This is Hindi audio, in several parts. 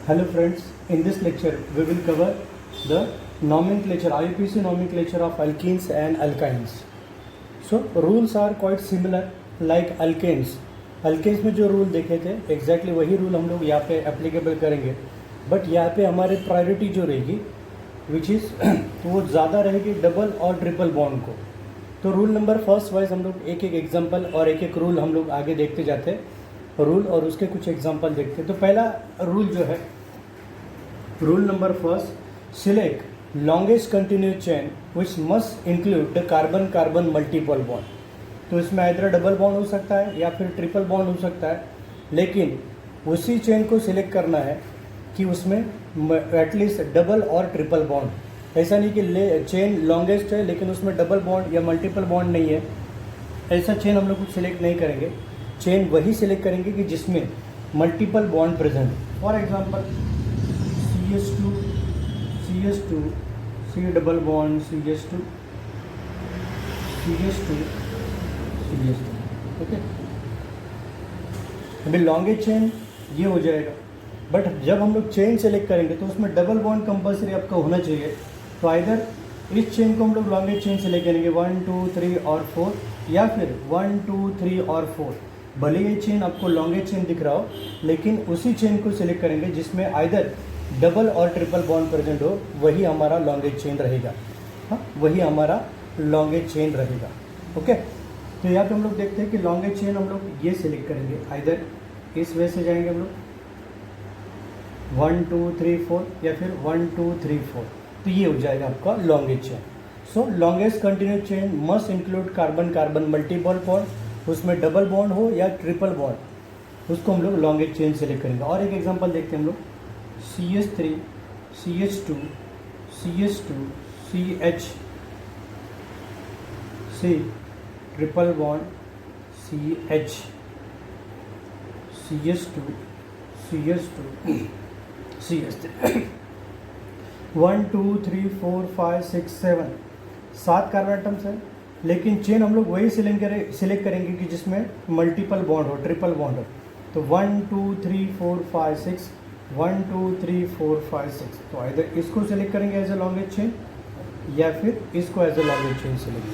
Hello friends, in this lecture we will cover the nomenclature, IUPAC nomenclature of alkenes and alkynes. So rules are quite similar like alkanes. alkanes में जो रूल देखे थे exactly वही रूल हम लोग यहाँ पे एप्लीकेबल करेंगे, बट यहाँ पे हमारे प्रायोरिटी जो रहेगी विच इज़ वो ज़्यादा रहेगी डबल और ट्रिपल बॉन्ड को. तो रूल नंबर फर्स्ट वाइज हम लोग एक एक एग्जांपल और एक एक रूल हम लोग आगे देखते जाते हैं, रूल और उसके कुछ एग्जांपल देखते हैं. तो पहला रूल जो है, rule number first, select longest continuous chain which must include the carbon carbon multiple bond. तो इसमें इधर डबल बॉन्ड हो सकता है या फिर ट्रिपल बॉन्ड हो सकता है, लेकिन उसी चेन को सिलेक्ट करना है कि उसमें एटलीस्ट डबल और ट्रिपल बॉन्ड. ऐसा नहीं कि चेन लॉन्गेस्ट है लेकिन उसमें डबल बॉन्ड या मल्टीपल बॉन्ड नहीं है, ऐसा चेन हम लोग सिलेक्ट नहीं करेंगे. चेन वही सिलेक्ट करेंगे कि जिसमें multiple bond present. For example CH2 CH2 C double bond CH2 CH2 CH2. Okay, अभी लॉन्गेस्ट चेन ये हो जाएगा, बट जब हम लोग चेन सेलेक्ट करेंगे तो उसमें डबल बॉन्ड कंपलसरी आपका होना चाहिए. तो आइदर इस चेन को हम लोग लॉन्गेस्ट चेन सेलेक्ट करेंगे 1 2 3 और 4, या फिर 1 2 3 और 4. भले ये चेन आपको लॉन्गेस्ट चेन दिख रहा हो, लेकिन उसी चेन को सिलेक्ट करेंगे जिसमें आइदर डबल और ट्रिपल बॉन्ड प्रेजेंट हो, वही हमारा लॉन्गेस्ट चेन रहेगा. हाँ, वही हमारा लॉन्गेस्ट चेन रहेगा. ओके, तो यहाँ पे हम लोग देखते हैं कि लॉन्गेस्ट चेन हम लोग ये सिलेक्ट करेंगे, आइदर इस वे से जाएंगे हम लोग 1 2 3 4 या फिर 1 2 3 4. तो ये हो जाएगा आपका longest chain. So longest continuous chain must include carbon carbon multiple bond, उसमें डबल बॉन्ड हो या ट्रिपल बॉन्ड, उसको हम लोग लॉन्गेस्ट चेन सेलेक्ट करेंगे. और एक एग्जांपल देखते हैं हम लोग CH3 CH2 CH2 CH C triple bond CH CH2 CH2 CH3 1 2 3 4 5 6 7 7 carbon atoms हैं, लेकिन चेन हम लोग वही सिलेक्ट करेंगे कि जिसमें मल्टीपल बॉन्ड हो, ट्रिपल बॉन्ड हो. तो 1 2 3 4 5 6 1 2 3 4 5 6. तो आइदर इसको सिलेक्ट करेंगे एज ए लॉन्गेस्ट चेन या फिर इसको as a longest chain select.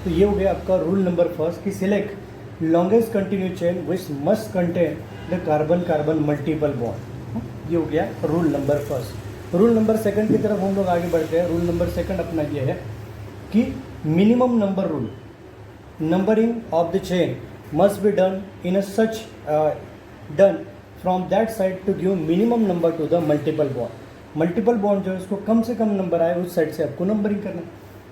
तो ये हो गया आपका रूल नंबर फर्स्ट कि select longest continuous chain which must contain the carbon carbon multiple bond. ये हो गया rule number first. Rule number second की तरफ हम लोग आगे बढ़ते हैं. रूल नंबर सेकंड अपना ये है कि minimum number rule, numbering of the chain must be done in a such done from that side to give minimum number to the multiple bond. Multiple bond जो है उसको कम से कम नंबर आए उस साइड से आपको नंबरिंग करना.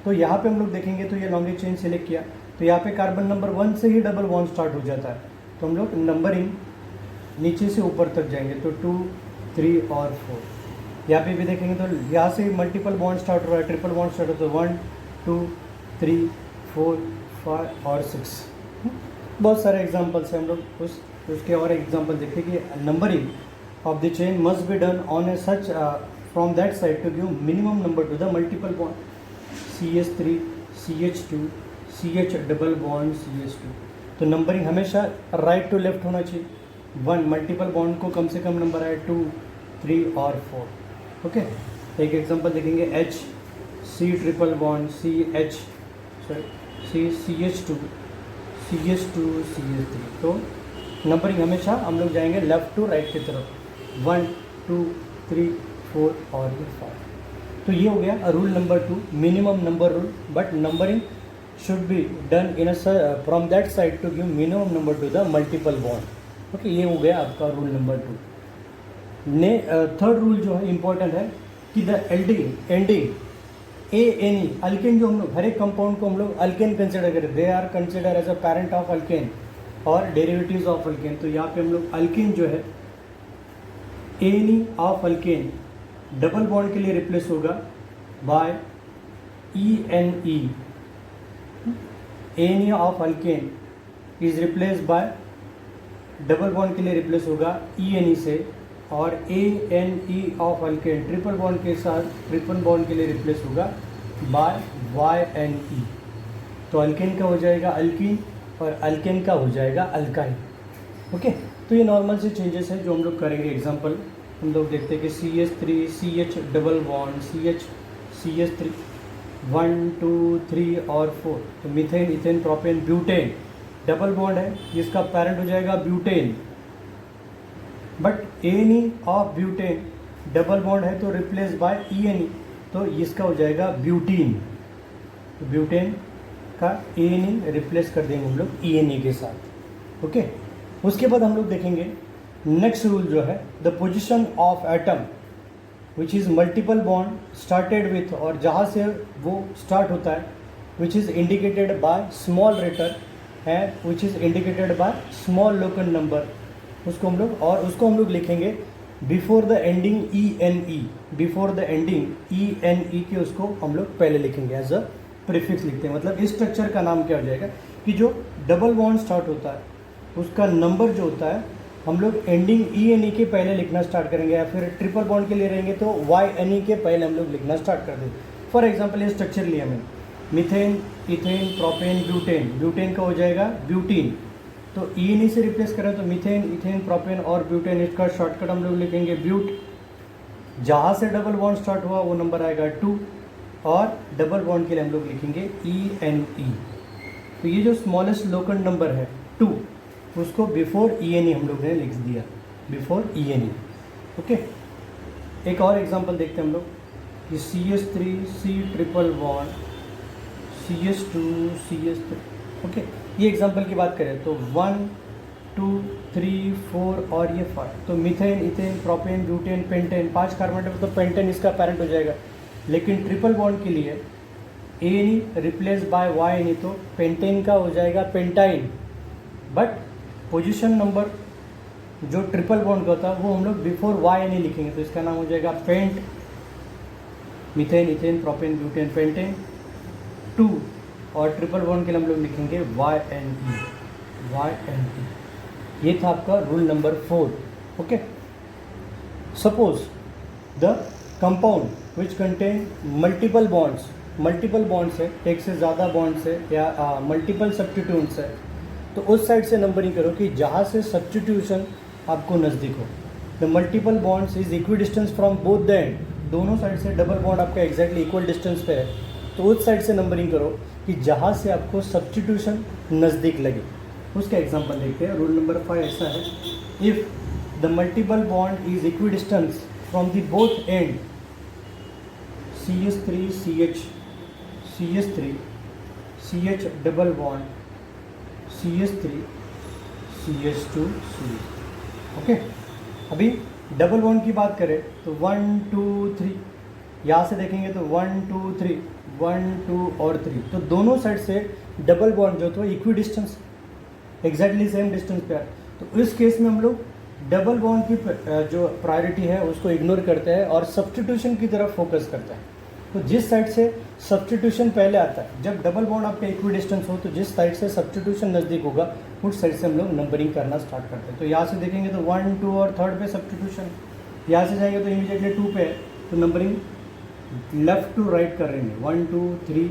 तो यहाँ पे हम लोग देखेंगे तो ये लॉन्गेस्ट चेन सेलेक्ट किया, तो यहाँ पे कार्बन नंबर 1 से ही डबल बॉन्ड स्टार्ट हो जाता है. तो हम लोग नंबरिंग नीचे से ऊपर तक जाएंगे, तो 2 3 और 4. यहाँ पे भी देखेंगे तो यहाँ से मल्टीपल बॉन्ड स्टार्ट हो रहा है, ट्रिपल बॉन्ड स्टार्ट होता है 1 2 3 4 5 और 6. बहुत सारे एग्जाम्पल्स हैं. हम लोग उसके और एग्जाम्पल देखते हैं कि numbering of the chain must be done on a such from that side to give minimum number to the multiple bond. CH3 CH2 CH double bond CH2. तो नंबरिंग हमेशा राइट टू लेफ्ट होना चाहिए. 1 मल्टीपल बॉन्ड को कम से कम नंबर आए 2 3 और 4. ओके, एक एग्जांपल देखेंगे H C triple bond CH CH2 CH3. तो नंबरिंग हमेशा हम लोग जाएंगे लेफ्ट टू राइट की तरफ, 1 2 3 4 और 5. तो ये हो गया rule number 2, minimum number rule, but numbering should be done in from that side to give minimum number to the multiple bond. Okay, ये हो गया आपका रूल नंबर 2. थर्ड रूल जो है इंपॉर्टेंट है कि द एंडिंग ANE अल्केन, जो हम लोग हर एक कंपाउंड को हम लोग अल्केन कंसिडर करें, they are consider as a parent of alkane और डेरिवेटिव्स ऑफ अल्केन. तो यहाँ पे हम लोग अल्केन जो है ANE of alkane double bond के लिए रिप्लेस होगा by ENE. ANE of alkane is replace by, double bond के लिए रिप्लेस होगा ENE से, और ANE of alkane triple bond के साथ ट्रिपल बॉन्ड के लिए रिप्लेस होगा बाय YNE. तो अल्केन का हो जाएगा अल्कीन और अल्केन का हो जाएगा अल्काइन. ओके, तो ये नॉर्मल से चेंजेस है जो हम लोग करेंगे. एग्जांपल हम लोग देखते हैं कि CH3 CH double bond CH3 1 2 3 और 4, तो methane ethane propane butane double bond है, जिसका पैरेंट हो जाएगा butane, but ANE of butane double bond है तो रिप्लेस बाय ENE, तो इसका हो जाएगा ब्यूटीन। तो ब्यूटेन का ANE रिप्लेस कर देंगे हम लोग ENE के साथ। ओके, उसके बाद हम लोग देखेंगे नेक्स्ट रूल जो है, the position of atom which is multiple bond started with, और जहाँ से वो स्टार्ट होता है which is indicated by small letter है, which is indicated by small local number, उसको हम लोग लिखेंगे before the ending ENE, before the ending ENE के उसको हम लोग पहले लिखेंगे एज अ प्रीफिक्स लिखते हैं। मतलब इस स्ट्रक्चर का नाम क्या हो जाएगा कि जो डबल बॉन्ड स्टार्ट होता है उसका नंबर जो होता है हम लोग एंडिंग ENE के पहले लिखना स्टार्ट करेंगे, या फिर ट्रिपल बॉन्ड के लिए रहेंगे तो YNE के पहले हम लोग लिखना स्टार्ट कर देंगे। फॉर एग्जांपल ये स्ट्रक्चर लिया मैंने, methane ethane propane butane, butane का हो जाएगा ब्यूटीन, तो ENE से रिप्लेस करें तो मीथेन इथेन प्रोपेन और ब्यूटेन, इसका शॉर्टकट हम लोग लिखेंगे ब्यूट। जहाँ से डबल बॉन्ड स्टार्ट हुआ वो नंबर आएगा 2, और डबल बॉन्ड के लिए हम लोग लिखेंगे ENE। तो ये जो स्मॉलेस्ट लोकल नंबर है 2, उसको बिफोर ENE हम लोग ने लिख दिया, बिफोर ENE। ओके, एक और एग्जांपल देखते हैं हम लोग, ये CH3 C triple bond CH2 CH3। Okay, ये एग्जांपल की बात करें तो 1 2 3 4 और ये 5, तो methane ethane propane butane pentane, 5 carbon है, तो पेंटेन इसका पैरेंट हो जाएगा। लेकिन ट्रिपल बॉन्ड के लिए ANE रिप्लेस बाय YNE, तो पेंटेन का हो जाएगा पेंटाइन, बट पोजीशन नंबर जो ट्रिपल बॉन्ड का होता है वो हम लोग बिफोर YNE लिखेंगे, तो इसका नाम हो जाएगा pent, methane ethane propane butane pentane 2, और ट्रिपल बॉन्ड के लिए हम लोग लिखेंगे YNE। ये था आपका rule number 4। Okay, suppose the compound which contain multiple bonds है, एक से ज़्यादा बॉन्ड्स है या मल्टीपल सब्स्टिट्यूएंट्स है, तो उस साइड से नंबरिंग करो कि जहाँ से सब्स्टिट्यूशन आपको नज़दीक हो। The multiple bonds is equi distance from both the end, दोनों साइड से डबल बॉन्ड आपका एग्जैक्टली इक्वल डिस्टेंस पे है, तो उस साइड से नंबरिंग करो कि जहाँ से आपको सब्स्टिट्यूशन नज़दीक लगे। उसका एग्जांपल देखते हैं। रूल नंबर 5 ऐसा है, if the multiple bond is equi distance from the both and CH3 CH double bond CH3 CH2 CH। Okay, अभी डबल बॉन्ड की बात करें तो 1 2 3, यहाँ से देखेंगे तो 1 2 3 1 2 और 3, तो दोनों साइड से डबल बॉन्ड जो तो equi distance exactly same distance पे है, तो इस केस में हम लोग डबल बॉन्ड की जो प्रायोरिटी है उसको इग्नोर करते हैं और सब्स्टिट्यूशन की तरफ फोकस करते हैं। तो जिस साइड से सब्स्टिट्यूशन पहले आता है, जब डबल बॉन्ड आपका इक्वी डिस्टेंस हो, तो जिस साइड से सब्स्टिट्यूशन नज़दीक होगा उस साइड से हम लोग नंबरिंग करना स्टार्ट करते हैं। तो यहाँ से देखेंगे तो 1 2 और 3rd पे सब्स्टिट्यूशन, यहाँ से जाएंगे तो इमीडिएटली 2 पे है, तो नंबरिंग लेफ्ट टू राइट कर रहे हैं 1 2 3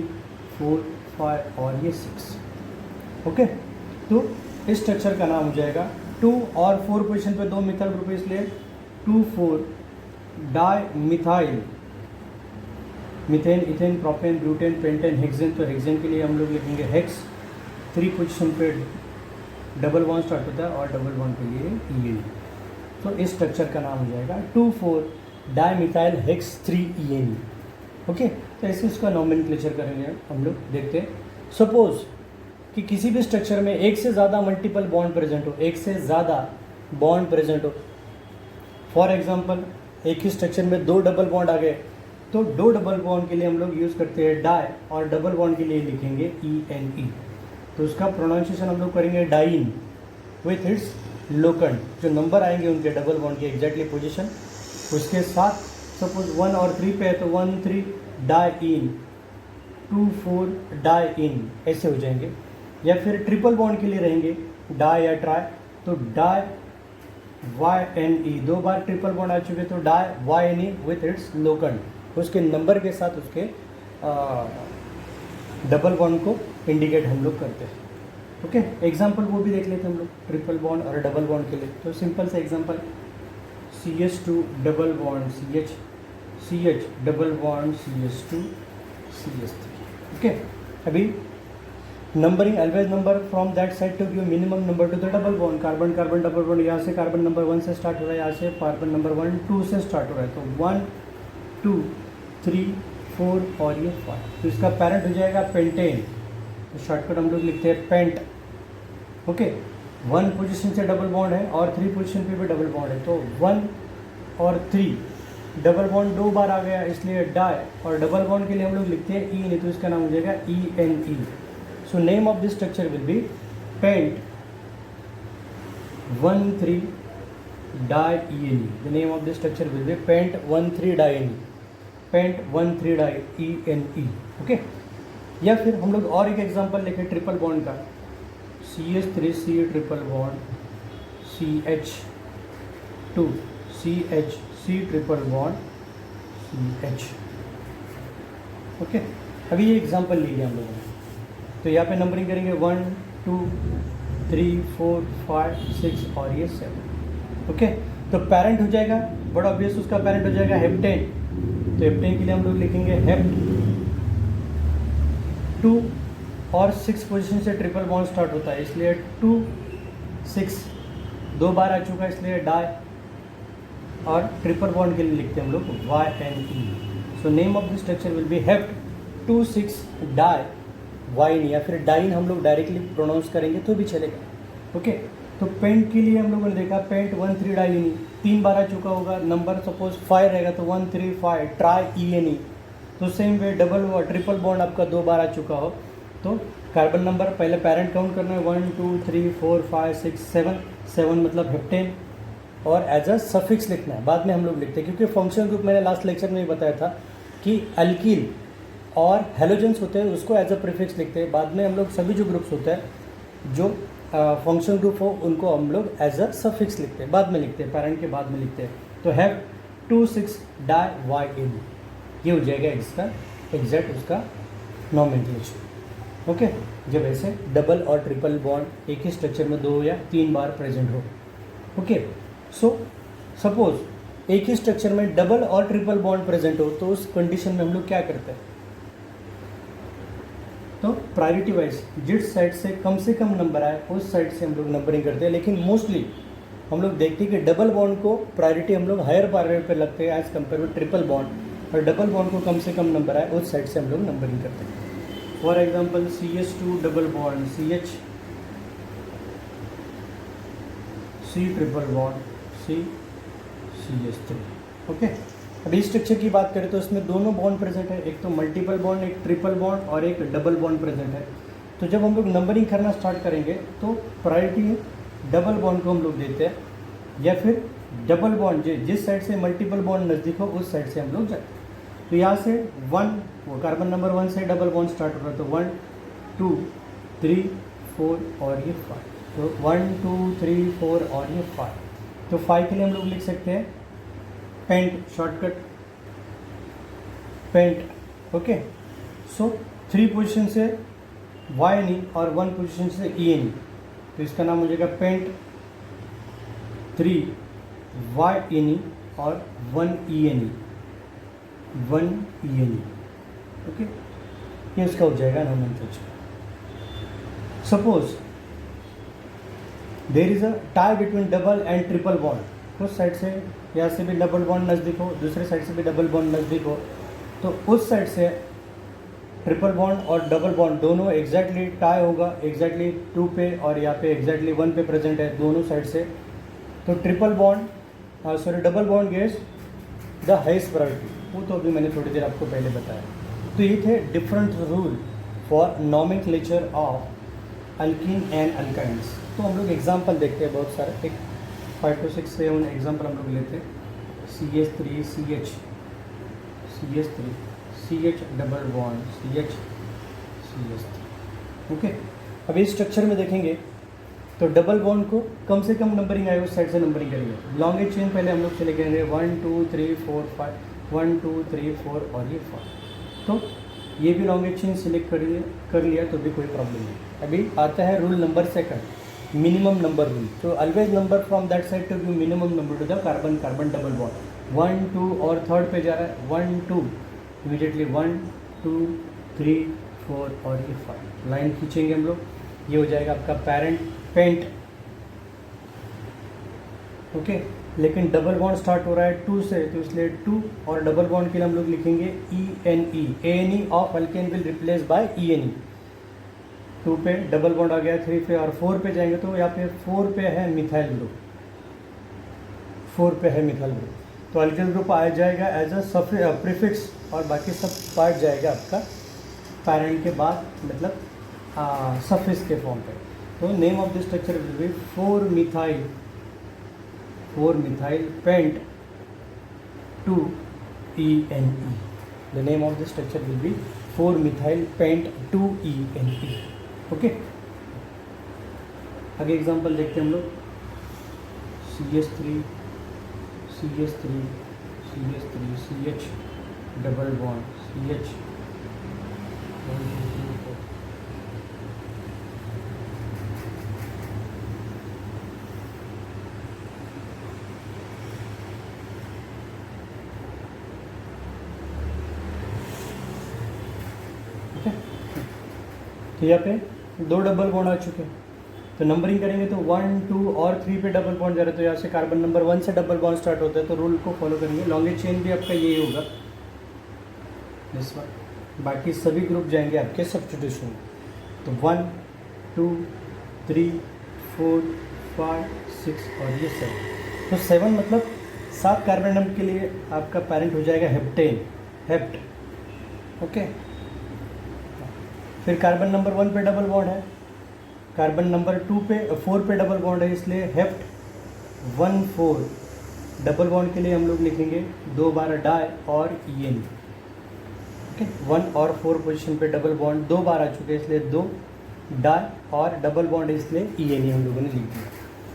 4 5 और ये 6। ओके, तो इस स्ट्रक्चर का नाम हो जाएगा 2 और 4 पोजीशन पे 2 मिथाइल ग्रुप है, इसलिए 2 4 di methyl, methane ethane propane butane pentane hexane, तो हेक्सेन के लिए हम लोग लिखेंगे हेक्स। 3 पोजीशन पे डबल बॉन्ड स्टार्ट होता है और डबल बॉन्ड के लिए ENE, तो इस स्ट्रक्चर का नाम हो जाएगा 2 4 di methyl hex 3 ENE। Okay, तो ऐसे इसका नॉमेनक्लेचर करेंगे हम लोग। देखते हैं, सपोज कि किसी भी स्ट्रक्चर में एक से ज़्यादा मल्टीपल बॉन्ड प्रेजेंट हो, एक से ज़्यादा बॉन्ड प्रेजेंट हो। फॉर एग्जांपल एक ही स्ट्रक्चर में 2 डबल बॉन्ड आ गए, तो 2 डबल बॉन्ड के लिए हम लोग यूज़ करते हैं डाई, और डबल बॉन्ड के लिए लिखेंगे ENE। तो उसका प्रोनाउंसिएशन हम लोग करेंगे डाइन विथ इट्स लोकंड, जो नंबर आएंगे उनके डबल बॉन्ड की एग्जैक्टली पोजीशन, उसके साथ सपोज 1 और 3 पे है तो 1 3 डाई इन, 2 4 डाई इन, ऐसे हो जाएंगे। या फिर ट्रिपल बॉन्ड के लिए रहेंगे डाई या ट्राई, तो डाई YNE, 2 बार ट्रिपल बॉन्ड आ चुके तो डाई YNE विथ इट्स लोकंड, उसके नंबर के साथ उसके डबल बॉन्ड को इंडिकेट हम लोग करते हैं। ओके, एग्जांपल वो भी देख लेते हैं हम लोग ट्रिपल बॉन्ड और डबल बॉन्ड के लिए। तो सिंपल सा example, CH2 double bond CH, CH double bond CH2 CH3। Okay, अभी numbering always number from that side to give minimum number to the double bond. Carbon carbon double bond, यहाँ से कार्बन नंबर 1 से स्टार्ट हो रहा है, यहाँ से कार्बन नंबर 1 2 से स्टार्ट हो रहा है, तो 1 2 3 4 और ये 5। तो इसका पेरेंट हो जाएगा पेंटेन, तो शॉर्टकट हम लोग लिखते हैं पेंट। ओके, 1 पोजीशन से डबल बॉन्ड है और 3 पोजीशन पे भी डबल बॉन्ड है, तो 1 और 3 डबल बॉन्ड 2 बार आ गया, इसलिए डाई। और डबल बॉन्ड के लिए हम लोग लिखते हैं ई नहीं, तो इसका नाम हो जाएगा ENE। So name of this structure will be pent 1,3 डाई-ENE। The name of this structure will be pent 1,3 डाई-ENE, पेंट 1,3 डाई-ENE। ओके, या फिर हम लोग और एक एग्जांपल लेके ट्रिपल बॉन्ड का, CH3C triple bond CH2 CH C triple bond CH। Okay, अभी ये एग्जांपल ले लिया हम लोगों ने, तो यहाँ पे नंबरिंग करेंगे 1 2 3 4 5 6 और ये 7। ओके, तो पेरेंट हो जाएगा, बड़ा ऑब्वियस उसका पेरेंट हो जाएगा हेप्टेन, तो हेप्टेन के लिए हम लोग लिखेंगे हेप्ट। 2 और 6 पोजीशन से ट्रिपल बॉन्ड स्टार्ट होता है, इसलिए 2 6 2 बार आ चुका है, इसलिए डाई। और ट्रिपल बॉन्ड के लिए लिखते हैं हम लोग YNE। So name of this structure will be hept 2 6 di yne, या फिर डाइन हम लोग डायरेक्टली प्रोनाउंस करेंगे तो भी चलेगा। ओके, तो पेंट के लिए हम लोगों ने देखा पेंट 1,3 डाई-ENE 3 बार आ चुका होगा, नंबर सपोज 5 रहेगा तो 1 3 5 ट्राई-ENE। तो same way double triple bond आपका 2 बार आ चुका हो, तो कार्बन नंबर पहले पेरेंट काउंट करना है 1 2 3 4 5 6 7, 7 मतलब हेप्टेन, और एज अ सफिक्स लिखना है, बाद में हम लोग लिखते हैं, क्योंकि फंक्शनल ग्रुप मैंने लास्ट लेक्चर में ही बताया था कि अल्कील और हेलोजेंस होते हैं उसको एज अ प्रीफिक्स लिखते हैं, बाद में हम लोग सभी जो ग्रुप्स होते हैं जो फंक्शनल ग्रुप हो उनको हम लोग एज अ सफिक्स लिखते हैं, बाद में लिखते हैं, पेरेंट के बाद में लिखते हैं। तो हैव 2 6 डाई-YNE, ये हो जाएगा इसका एग्जैक्ट उसका नॉमेनक्लेचर। ओके, जब ऐसे डबल और ट्रिपल बॉन्ड एक ही स्ट्रक्चर में 2 या 3 बार प्रेजेंट हो। ओके, सो सपोज एक ही स्ट्रक्चर में डबल और ट्रिपल बॉन्ड प्रेजेंट हो, तो उस कंडीशन में हम लोग क्या करते हैं, तो प्रायोरिटी वाइज जिस साइड से कम नंबर आए उस साइड से हम लोग नंबरिंग करते हैं, लेकिन मोस्टली हम लोग देखते हैं कि डबल बॉन्ड को प्रायोरिटी हम लोग हायर प्रायोरिटी पे लगते हैं as compare with triple bond, और डबल बॉन्ड को कम से कम नंबर आए उस साइड से हम लोग नंबरिंग करते हैं। For example CH2 double bond CH, C triple bond C CH3। Okay, अभी स्ट्रक्चर की बात करें तो इसमें दोनों बॉन्ड प्रेजेंट है, एक तो मल्टीपल बॉन्ड, एक ट्रिपल बॉन्ड और एक डबल बॉन्ड प्रेजेंट है। तो जब हम लोग नंबरिंग करना स्टार्ट करेंगे तो प्रायोरिटी डबल बॉन्ड को हम लोग देते हैं, या फिर डबल बॉन्ड जिस साइड से मल्टीपल बॉन्ड नज़दीक हो उस साइड से हम लोग जाते हैं। तो यहाँ से 1 वो कार्बन नंबर 1 से डबल बॉन्ड स्टार्ट हो रहा है, तो 1 2 3 4 और ये 5, तो 1 2 3 4 और ये 5। तो 5 के लिए हम लोग लिख सकते हैं पेंट, शॉर्टकट पेंट। ओके, सो 3 पोजीशन से YNE और 1 पोजीशन से ENE, तो इसका नाम हो जाएगा पेंट 3 YNE और 1 ENE, 1 ENE। ओके, ये इसका हो जाएगा nomenclature. Suppose there is a tie between double and triple bond, उस साइड से यहाँ से भी डबल बॉन्ड नज़दीक हो, दूसरे साइड से भी डबल बॉन्ड नज़दीक हो, तो उस साइड से ट्रिपल बॉन्ड और डबल बॉन्ड दोनों एग्जैक्टली टाई होगा, एग्जैक्टली 2 पे और यहाँ पे एग्जैक्टली 1 पे प्रेजेंट है दोनों साइड से, तो triple bond double bond gets the highest priority. वो तो अभी मैंने थोड़ी देर आपको पहले बताया। तो ये थे different rule for nomenclature of alkyne and alkynes. तो हम लोग एग्जाम्पल देखते हैं बहुत सारे, एक 5 to 6 7 एग्जाम्पल हम लोग लेते हैं। CH3 CH, CH3 CH double bond CH CH3। Okay, अभी इस स्ट्रक्चर में देखेंगे तो डबल बॉन्ड को कम से कम नंबरिंग आए उस साइड से नंबरिंग करेंगे। लॉन्गेस्ट चेन पहले हम लोग चले गए 1 2 3 4 5, 1 2 3 4 और ये 5, तो ये भी लॉन्गेस्ट चेन सिलेक्ट कर लिया तो भी कोई प्रॉब्लम नहीं। अभी आता है rule number 2, minimum number rule, तो always number from that side to give minimum number to the carbon carbon double bond. 1 2 और थर्ड पे जा रहा है 1 2, इमीडिएटली 1 2 3 4 और ये 5 लाइन खींचेंगे हम लोग, ये हो जाएगा आपका पेरेंट पेंट। ओके, लेकिन डबल बॉन्ड स्टार्ट हो रहा है 2 से, तो इसलिए 2 और डबल बॉन्ड के लिए हम लोग लिखेंगे ENE of alkane will replace by ENE। 2 पे डबल बॉन्ड आ गया, 3 पे और 4 पे जाएंगे तो यहाँ पे 4 पे है मिथाइल ग्रुप, 4 पे है मिथाइल ग्रुप, तो अल्किल ग्रुप आ जाएगा एज अ प्रीफिक्स और बाकी सब पार्ट जाएगा आपका पैरेंट के बाद, मतलब सफिक्स के फॉर्म पे। तो name of this structure will B 4 methyl paint 2ENE। The name of this structure will B 4 methyl paint 2ENE। Okay, आगे एग्जांपल देखते हैं हम लोग। CH3 CH3 CH3 CH double bond CH 1 2 3 4। तो यहाँ पे 2 डबल बॉन्ड आ चुके हैं, तो नंबरिंग करेंगे तो 1 2 और 3 पे डबल बॉन्ड जा रहे हैं, तो यहाँ से कार्बन नंबर 1 से डबल बॉन्ड स्टार्ट होता है, तो रूल को फॉलो करेंगे। लॉन्गेस्ट चेन भी आपका यही होगा, दिस वन। बाकी सभी ग्रुप जाएंगे आपके सब्स्टिट्यूशन, तो 1 2 3 4 5 6 और ये 7। तो 7 मतलब 7 कार्बन नंबर के लिए आपका पेरेंट हो जाएगा हेप्टेन, हेप्ट। ओके, फिर कार्बन नंबर 1 पे डबल बॉन्ड है, कार्बन नंबर 4 पे डबल बॉन्ड है, इसलिए हेप्ट 1 4 डबल बॉन्ड के लिए हम लोग लिखेंगे 2 बार डाई और ENE। ओके, 1 और 4 पोजीशन पे डबल बॉन्ड 2 बार आ चुके हैं, इसलिए 2 डाई और डबल बॉन्ड इसलिए ENE हम लोगों ने लिख दिया।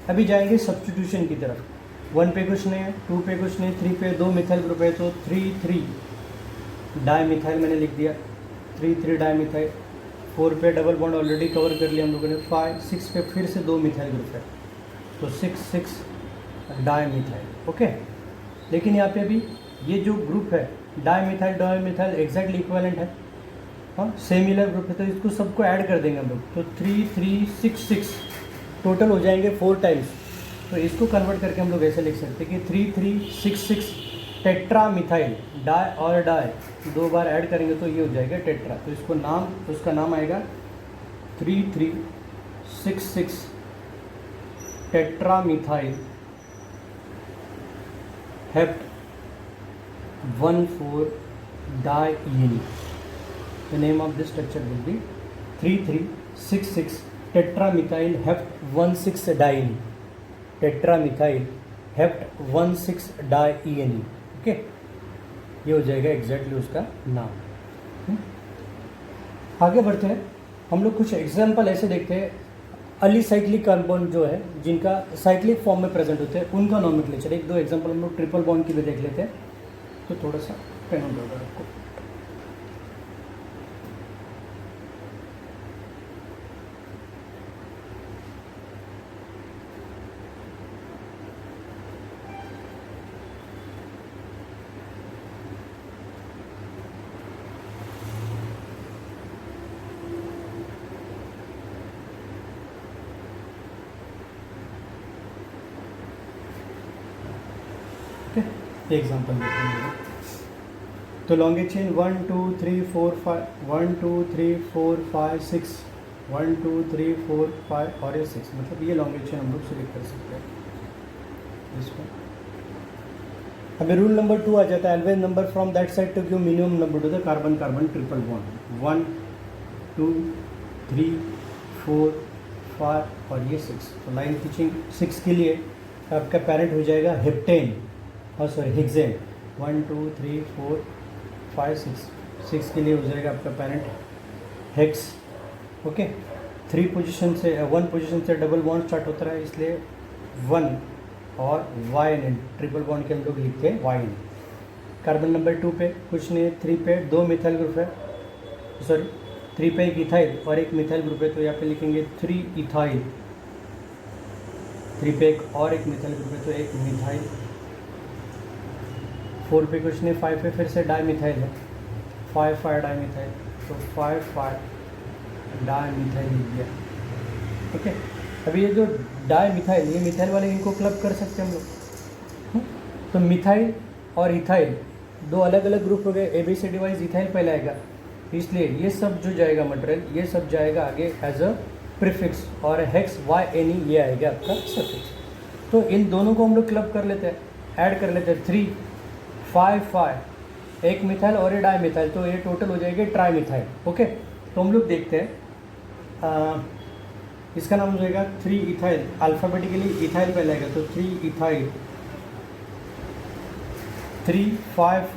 अभी जाएंगे सब्स्टिट्यूशन की तरफ। 1 पे कुछ नहीं है, 2 पे कुछ नहीं, 3 पे 2 मिथाइल ग्रुप है, तो 3 3 डाई मिथाइल मैंने लिख दिया, 3 3 डाई मिथाइल। 4 पे डबल बॉन्ड ऑलरेडी कवर कर लिया हम लोगों ने। 5 6 पे फिर से 2 मिथाइल ग्रुप है, तो 6 6 डाई मिथाइल। ओके, लेकिन यहाँ पे अभी ये जो ग्रुप है डाई मिथाइल एग्जैक्टली इक्वलेंट है, हाँ सेमिलर ग्रुप है, तो इसको सबको ऐड कर देंगे हम लोग, तो 3 3 6 6 टोटल हो जाएंगे 4 टाइम्स। तो इसको कन्वर्ट करके हम लोग ऐसे लिख सकते हैं कि 3 3 6 6 टेट्रा मिथाइल, डाई और डाई 2 बार ऐड करेंगे तो ये हो जाएगा टेट्रा। तो इसको उसका नाम आएगा 3 3 6 6 tetra methyl hept 1 4 di ENE। The name of this structure will be 3 3 6 6 tetra methyl hept 1 6 di ENE, tetra methyl hept 1 6 di ENE। Okay, ये हो जाएगा एग्जैक्टली उसका नाम। आगे बढ़ते हैं, हम लोग कुछ एग्जाम्पल ऐसे देखते हैं अलीसाइक्लिक कार्बन जो है जिनका साइक्लिक फॉर्म में प्रेजेंट होते हैं, उनका नॉमेनक्लेचर। 1 2 एग्जाम्पल हम लोग ट्रिपल बॉन्ड की भी देख लेते हैं, तो थोड़ा सा पेन होगा आपको। एग्जाम्पल देखते हैं, तो लॉन्गेस्ट चेन 1 2 3 4 5 1 2 3 4 5 6 1 2 3 4 5 और ये 6, मतलब ये लॉन्गेस्ट चेन हम लोग सिलेक्ट कर सकते हैं इसको। हमें रूल नंबर 2 आ जाता है, always number from that side to give minimum number to the carbon carbon triple bond. 1 2 3 4 5 और ये 6, तो लाइन खींचिंग 6 के लिए आपका पेरेंट हो जाएगा हेप्टेन और सॉरी हेक्सेन। 1 2 3 4 5 6 के लिए हो जाएगा आपका पेरेंट हेक्स। ओके, 1 पोजीशन से डबल बॉन्ड स्टार्ट होता है, इसलिए 1 और YN ट्रिपल बॉन्ड के हम लोग लिखते हैं YN। कार्बन नंबर 2 पे कुछ नहीं, 3 पे 2 मिथाइल ग्रुप है, सॉरी 3 पे एक इथाइल और एक मिथाइल ग्रुप है, तो यहाँ पे लिखेंगे 3 इथाइल 3 पे एक और एक मिथाइल ग्रुप है तो एक मिथाइल, 4 पे कुछ नहीं, 5 पे फिर से डाई मिथाइल है, 5 डाई मिथाइल, तो 5 डाई मिथाइल लिख दिया। ओके, अभी ये जो डाई मिथाइल, ये मिथाइल वाले इनको क्लब कर सकते हैं हम लोग। तो मिथाइल और इथाइल दो अलग अलग ग्रुप हो गए, ABCD वाइज इथाइल पहले आएगा, इसलिए ये सब जो जाएगा मटेरियल, ये सब जाएगा आगे एज अ प्रीफिक्स, और हेक्स YNE ये आएगा आपका सफिक्स। तो इन दोनों को हम लोग क्लब कर लेते हैं, ऐड कर लेते हैं, 3 5 एक मिथाइल और ये डाई मिथाइल, तो ये टोटल हो जाएगी ट्राई मिथाइल। ओके, तो हम लोग देखते हैं, इसका नाम हो जाएगा 3 इथाइल, अल्फ़ाबेटिकली इथाइल पहले आएगा, तो 3 ethyl, 3 5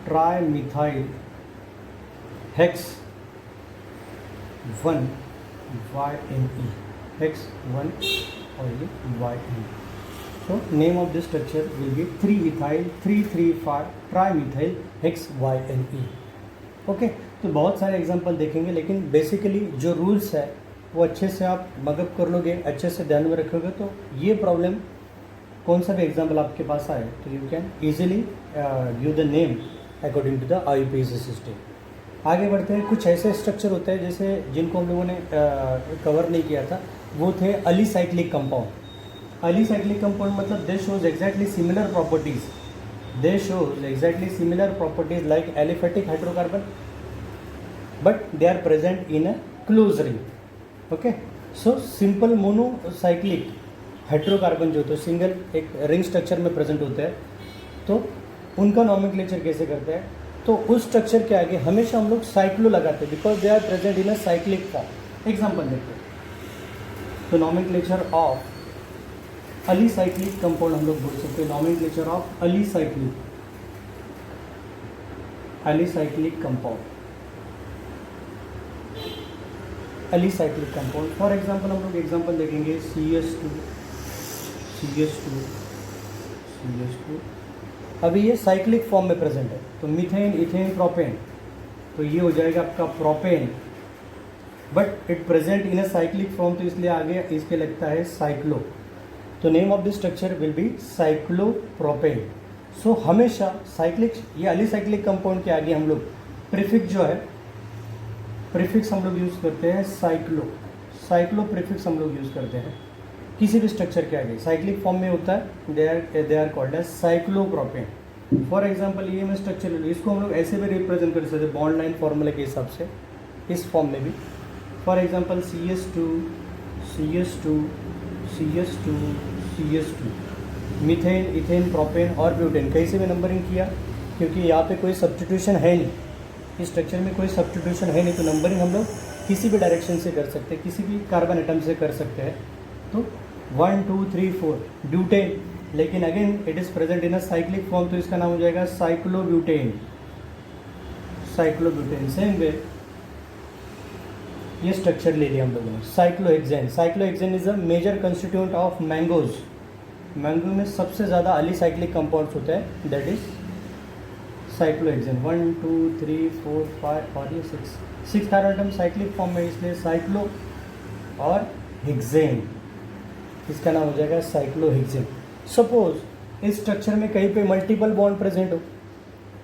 tri methyl, hex 1 YNE, hex 1 और ये YNE। So name of this structure will be 3-ethyl 3,3,5 trimethyl hex YNE। Okay, तो बहुत सारे एग्जांपल देखेंगे, लेकिन बेसिकली जो रूल्स है वो अच्छे से आप मगअप कर लोगे, अच्छे से ध्यान में रखोगे, तो ये प्रॉब्लम कौन सा भी एग्जांपल आपके पास आए तो you can easily give the name according to the IUPAC system. आगे बढ़ते हैं, कुछ ऐसे स्ट्रक्चर होते हैं जैसे जिनको हम लोगों ने कवर नहीं किया था, वो थे अलीसाइक्लिक कंपाउंड। अलीसाइक्लिक कंपाउंड मतलब they shows exactly similar properties, they shows exactly similar properties like aliphatic hydrocarbon, but they are present in a close ring. Okay, so simple monocyclic hydrocarbon जो तो सिंगल एक रिंग स्ट्रक्चर में प्रेजेंट होते हैं, तो उनका नॉमेनक्लेचर कैसे करते हैं, तो उस स्ट्रक्चर के आगे हमेशा हम लोग साइक्लो लगाते हैं, because they are present in a cyclic form. Example देखते हैं, तो नॉमेनक्लेचर ऑफ अलीसाइक्लिक कंपाउंड हम लोग बोल सकते हैं, nomenclature of alicyclic compound, alicyclic compound. For example हम लोग एग्जांपल देखेंगे CS2। अभी ये साइक्लिक फॉर्म में प्रेजेंट है, तो मीथेन, इथेन, प्रोपेन, तो ये हो जाएगा आपका propane, but it present in a cyclic form, तो इसलिए आगे इसके लगता है साइक्लो। तो name of this structure will be cyclopropane. So हमेशा साइक्लिक, ये अलीसाइक्लिक कंपाउंड के आगे हम लोग प्रीफिक्स जो है, प्रीफिक्स हम लोग यूज़ करते हैं साइक्लो प्रीफिक्स हम लोग यूज़ करते हैं किसी भी स्ट्रक्चर के आगे, साइक्लिक फॉर्म में होता है, they are called as cyclopropane. For example ये मैं स्ट्रक्चर, इसको हम लोग ऐसे भी रिप्रेजेंट कर सकते हैं बॉन्ड लाइन फॉर्मूले के हिसाब से, इस फॉर्म में भी। For example CS2 methane, ethane, propane और ब्यूटेन, कहीं से भी नंबरिंग किया, क्योंकि यहाँ पे कोई सब्स्टिट्यूशन है नहीं, इस स्ट्रक्चर में कोई सब्स्टिट्यूशन है नहीं, तो नंबरिंग हम लोग किसी भी डायरेक्शन से कर सकते हैं, किसी भी कार्बन एटम से कर सकते हैं। तो 1 2 3 4 ब्यूटेन, लेकिन again it is present in a cyclic form, तो इसका नाम हो जाएगा साइक्लोब्यूटेन। सेम वे ये स्ट्रक्चर ले लिया हम लोगों ने। Cyclohexane is a major constituent of mangoes. Mango में सबसे ज़्यादा अलीसाइक्लिक कंपाउंड्स होते हैं, दैट इज साइक्लोहेक्सेन। 1 2 3 4 5 और ये 6 कार्बन एटम साइक्लिक फॉर्म में, इसलिए साइक्लो और हेक्सेन, इसका नाम हो जाएगा साइक्लोहेक्सेन। सपोज इस स्ट्रक्चर में कहीं पे मल्टीपल बॉन्ड प्रेजेंट हो,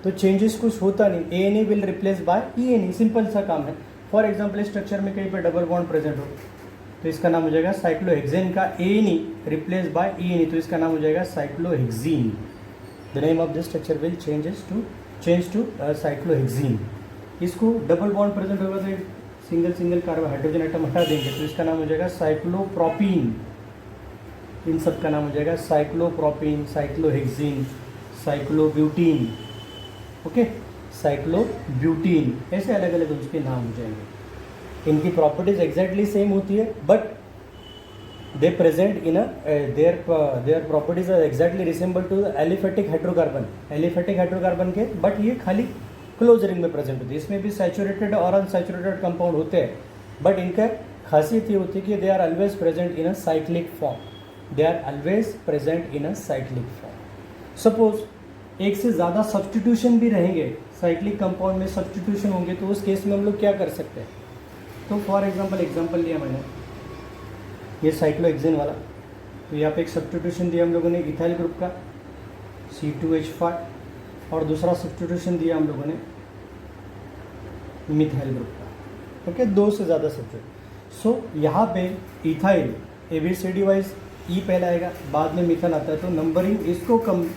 तो चेंजेस कुछ होता नहीं, ANA will replace by ENE, simple सा काम है। फॉर एग्जाम्पल इस स्ट्रक्चर में कहीं पे डबल बॉन्ड प्रेजेंट हो, तो इसका नाम हो जाएगा साइक्लोहेक्सेन का ANE रिप्लेस बाय ENE, तो इसका नाम हो जाएगा cyclohexene. The name of this structure will change to cyclohexene. इसको डबल बॉन्ड प्रेजेंट होगा तो सिंगल कार्बन हाइड्रोजन आइटम हटा देंगे, तो इसका नाम हो जाएगा साइक्लोप्रोपीन। इन सब का नाम हो जाएगा साइक्लोप्रोपीन, साइक्लोहेक्सीन, साइक्लोब्यूटीन। ओके, साइक्लोब्यूटीन, ऐसे अलग अलग उसके नाम हो जाएंगे। इनकी प्रॉपर्टीज एग्जैक्टली सेम होती है, but they present in their properties are exactly resemble to aliphatic hydrocarbon के, बट ये खाली क्लोज रिंग में प्रेजेंट होती है। इसमें भी सैचुरेटेड और अनसैचुरेटेड कंपाउंड होते हैं, बट इनका खासियत ये होती है कि they are always present in a cyclic form. Suppose एक से ज़्यादा सब्स्टिट्यूशन भी रहेंगे, साइक्लिक कंपाउंड में सब्स्टिट्यूशन होंगे, तो उस केस में हम लोग क्या कर सकते हैं, तो फॉर एग्जांपल लिया मैंने, ये साइक्लोहेक्सेन वाला, तो यहाँ पे एक सब्स्टिट्यूशन दिया हम लोगों ने इथाइल ग्रुप का C2H5, और दूसरा सब्स्टिट्यूशन दिया हम लोगों ने मिथाइल ग्रुप का। ओके, 2 से ज़्यादा सब्स्टिट्यूट। सो यहाँ पे इथाइल ABCD वाइज ई पहले आएगा, बाद में मिथाइल आता है, तो नंबरिंग इसको कम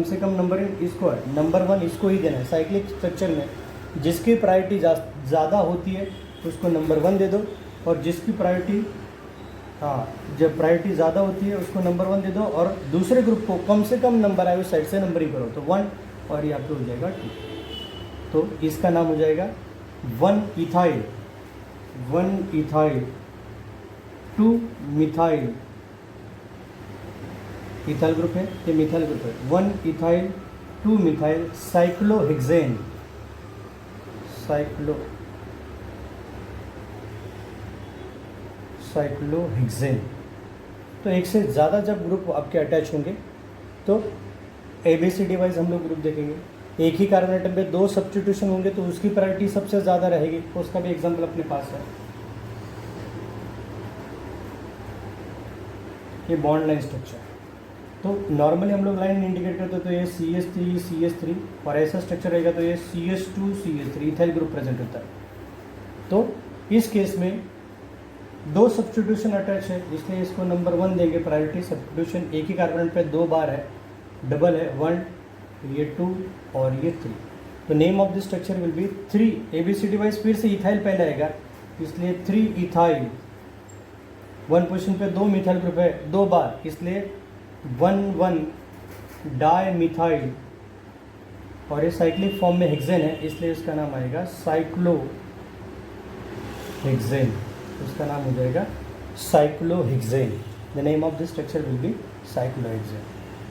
से कम नंबरिंग इसको है, नंबर 1 इसको ही देना है। साइक्लिक स्ट्रक्चर में जिसकी प्रायोरिटी ज़्यादा होती है उसको नंबर 1 दे दो, और जिसकी प्रायोरिटी जब प्रायोरिटी ज़्यादा होती है उसको नंबर 1 दे दो, और दूसरे ग्रुप को कम से कम नंबर आए उस साइड से नंबरिंग करो, तो 1, और ये आपको हो जाएगा 2। तो इसका नाम हो जाएगा 1 इथाइल 2 मिथाइल, इथाइल ग्रुप है, ये मिथाइल ग्रुप है, 1 इथाइल 2 मिथाइल साइक्लोहेक्सेन, साइक्लोहेक्सेन। तो एक से ज़्यादा जब ग्रुप आपके अटैच होंगे तो ABCD वाइज हम लोग ग्रुप देखेंगे। एक ही कार्बन एटम पे 2 सब्स्टिट्यूशन होंगे तो उसकी प्रायोरिटी सबसे ज़्यादा रहेगी, उसका भी एग्जांपल अपने पास है। ये बॉन्ड लाइन स्ट्रक्चर, तो नॉर्मली हम लोग लाइन इंडिकेट करते हैं, तो ये CH3 और ऐसा स्ट्रक्चर रहेगा तो ये CH2 इथाइल ग्रुप प्रेजेंट होता है। तो इस केस में 2 सब्स्टिट्यूशन अटैच है, इसलिए इसको नंबर 1 देंगे प्रायोरिटी। सब्स्टिट्यूशन एक ही कार्बन पे 2 बार है, डबल है, 1, ये 2 और ये 3। तो name of this structure will be 3 ABCD wise, फिर से इथाइल पहले आएगा, इसलिए 3 इथाइल, 1 पोजीशन पे 2 मिथाइल ग्रुप है 2 बार, इसलिए 1 डाई मिथाइल, और ये साइक्लिक फॉर्म में हेक्सेन है, इसलिए इसका नाम आएगा साइक्लोहेक्सेन, उसका नाम हो जाएगा cyclohexane. The name of this structure will B cyclohexane.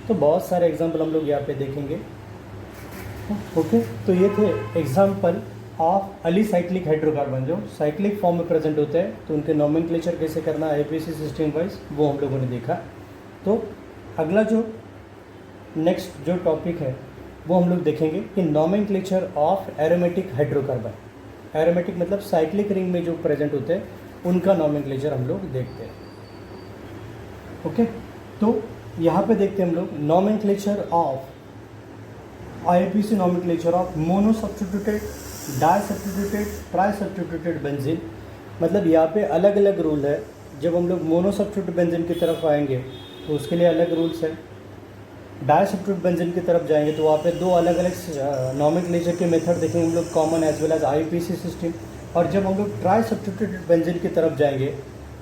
तो बहुत सारे एग्जाम्पल हम लोग यहाँ पे देखेंगे। ओके, तो ये थे एग्जाम्पल ऑफ अलीसाइक्लिक हाइड्रोकार्बन जो साइक्लिक फॉर्म में प्रेजेंट होते हैं, तो उनके नॉमेनक्लेचर कैसे करना है APC सिस्टम वाइज वो हम लोगों ने देखा। तो अगला जो नेक्स्ट जो टॉपिक है वो हम लोग देखेंगे कि nomenclature of aromatic hydrocarbon. Aromatic मतलब साइक्लिक रिंग में जो प्रेजेंट होते हैं उनका नॉमेनक्लेचर हम लोग देखते हैं। ओके, तो यहाँ पे देखते हैं हम लोग nomenclature of IUPAC nomenclature of mono substituted, di substituted, tri substituted benzene. मतलब यहाँ पे अलग अलग रूल है। जब हम लोग मोनो सब्स्टिट्यूटेड बेंजीन की तरफ आएंगे तो उसके लिए अलग रूल्स है, डाई सब्स्टिट्यूटेड बेंजीन की तरफ जाएंगे तो वहाँ पे 2 अलग अलग नॉमेनक्लेचर के मेथड देखेंगे हम लोग, common as well as IUPAC system. और जब हम लोग ट्राई सब्स्टिट्यूटेड बेंजीन की तरफ जाएंगे,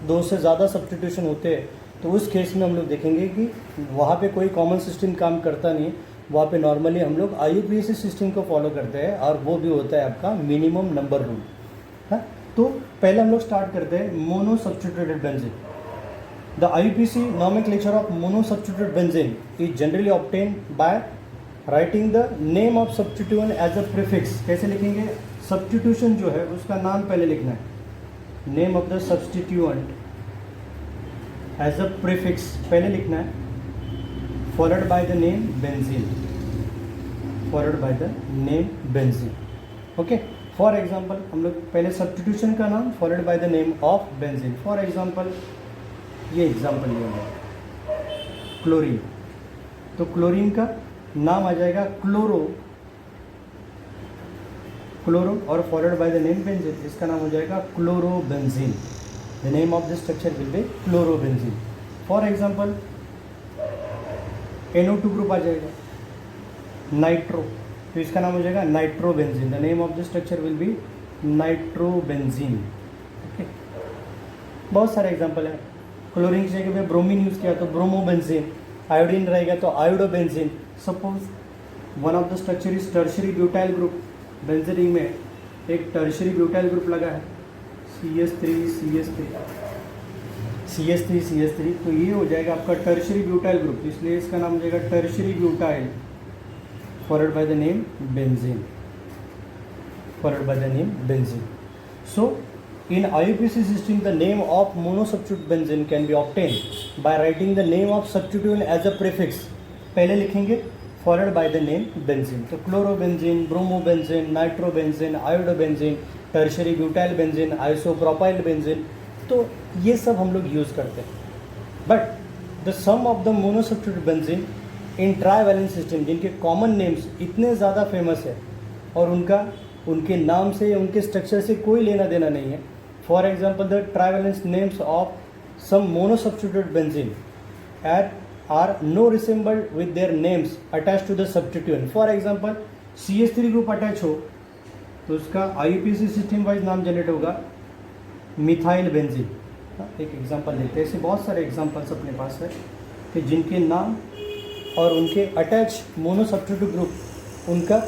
2 से ज़्यादा सब्स्टिट्यूशन होते हैं, तो उस केस में हम लोग देखेंगे कि वहाँ पे कोई कॉमन सिस्टम काम करता नहीं, वहाँ पे नॉर्मली हम लोग IUPAC सिस्टम को फॉलो करते हैं, और वो भी होता है आपका मिनिमम नंबर रूल। हाँ, तो पहले हम लोग स्टार्ट करते हैं mono substituted benzene. The IUPAC nomenclature of monosubstituted benzene is generally obtained by writing the name of substituent as a prefix। कैसे लिखेंगे? सब्स्टिट्यूशन जो है उसका नाम पहले लिखना है, name of the substituent as a prefix पहले लिखना है, followed by the name benzene, followed by the name benzene. Okay, for example हम लोग पहले सब्स्टिट्यूशन का नाम followed by the name of benzene. For example ये एग्जांपल लिया है क्लोरीन, तो क्लोरीन का नाम आ जाएगा क्लोरो और followed by the name benzene, इसका नाम हो जाएगा chlorobenzene. The name of this structure will be chlorobenzene. For example NO2 group आ जाएगा, नाइट्रो, तो इसका नाम हो जाएगा nitrobenzene. The name of this structure will be nitrobenzene. Okay, बहुत सारे एग्जांपल है। क्लोरीन की जगह पे ब्रोमीन यूज़ किया तो ब्रोमोबेंजीन, आयोडीन रहेगा तो iodobenzene. Suppose one of the structure is tertiary butyl group, benzene ring में एक टर्शियरी ब्यूटाइल ग्रुप लगा है, CH3, तो ये हो जाएगा आपका टर्शियरी ब्यूटाइल ग्रुप, इसलिए इसका नाम हो जाएगा tertiary butyl followed by the name benzene, followed by the name benzene. So in IUPAC system, the name of monosubstitute benzene can be obtained by writing the name of substituent as a prefix। पहले लिखेंगे followed by the name benzene. तो chlorobenzene, bromobenzene, nitrobenzene, iodobenzene, tertiary butyl benzene, isopropyl benzene, तो ये सब हम लोग यूज़ करते हैं। But the sum of the monosubstituted benzene in trivalence system, जिनके कॉमन नेम्स इतने ज़्यादा फेमस है और उनके नाम से या उनके स्ट्रक्चर से कोई लेना देना नहीं है। For example the trivalence names of some monosubstituted benzene are no resembled with their names attached to the substituent. For example, CH3 group attach हो तो उसका IUPAC सिस्टम वाइज नाम जनरेट होगा मिथाइल बेंजीन। एक एग्जांपल लेते हैं, ऐसे बहुत सारे एग्जांपल्स अपने पास है कि जिनके नाम और उनके अटैच मोनो सब्स्टिट्यूट ग्रुप उनका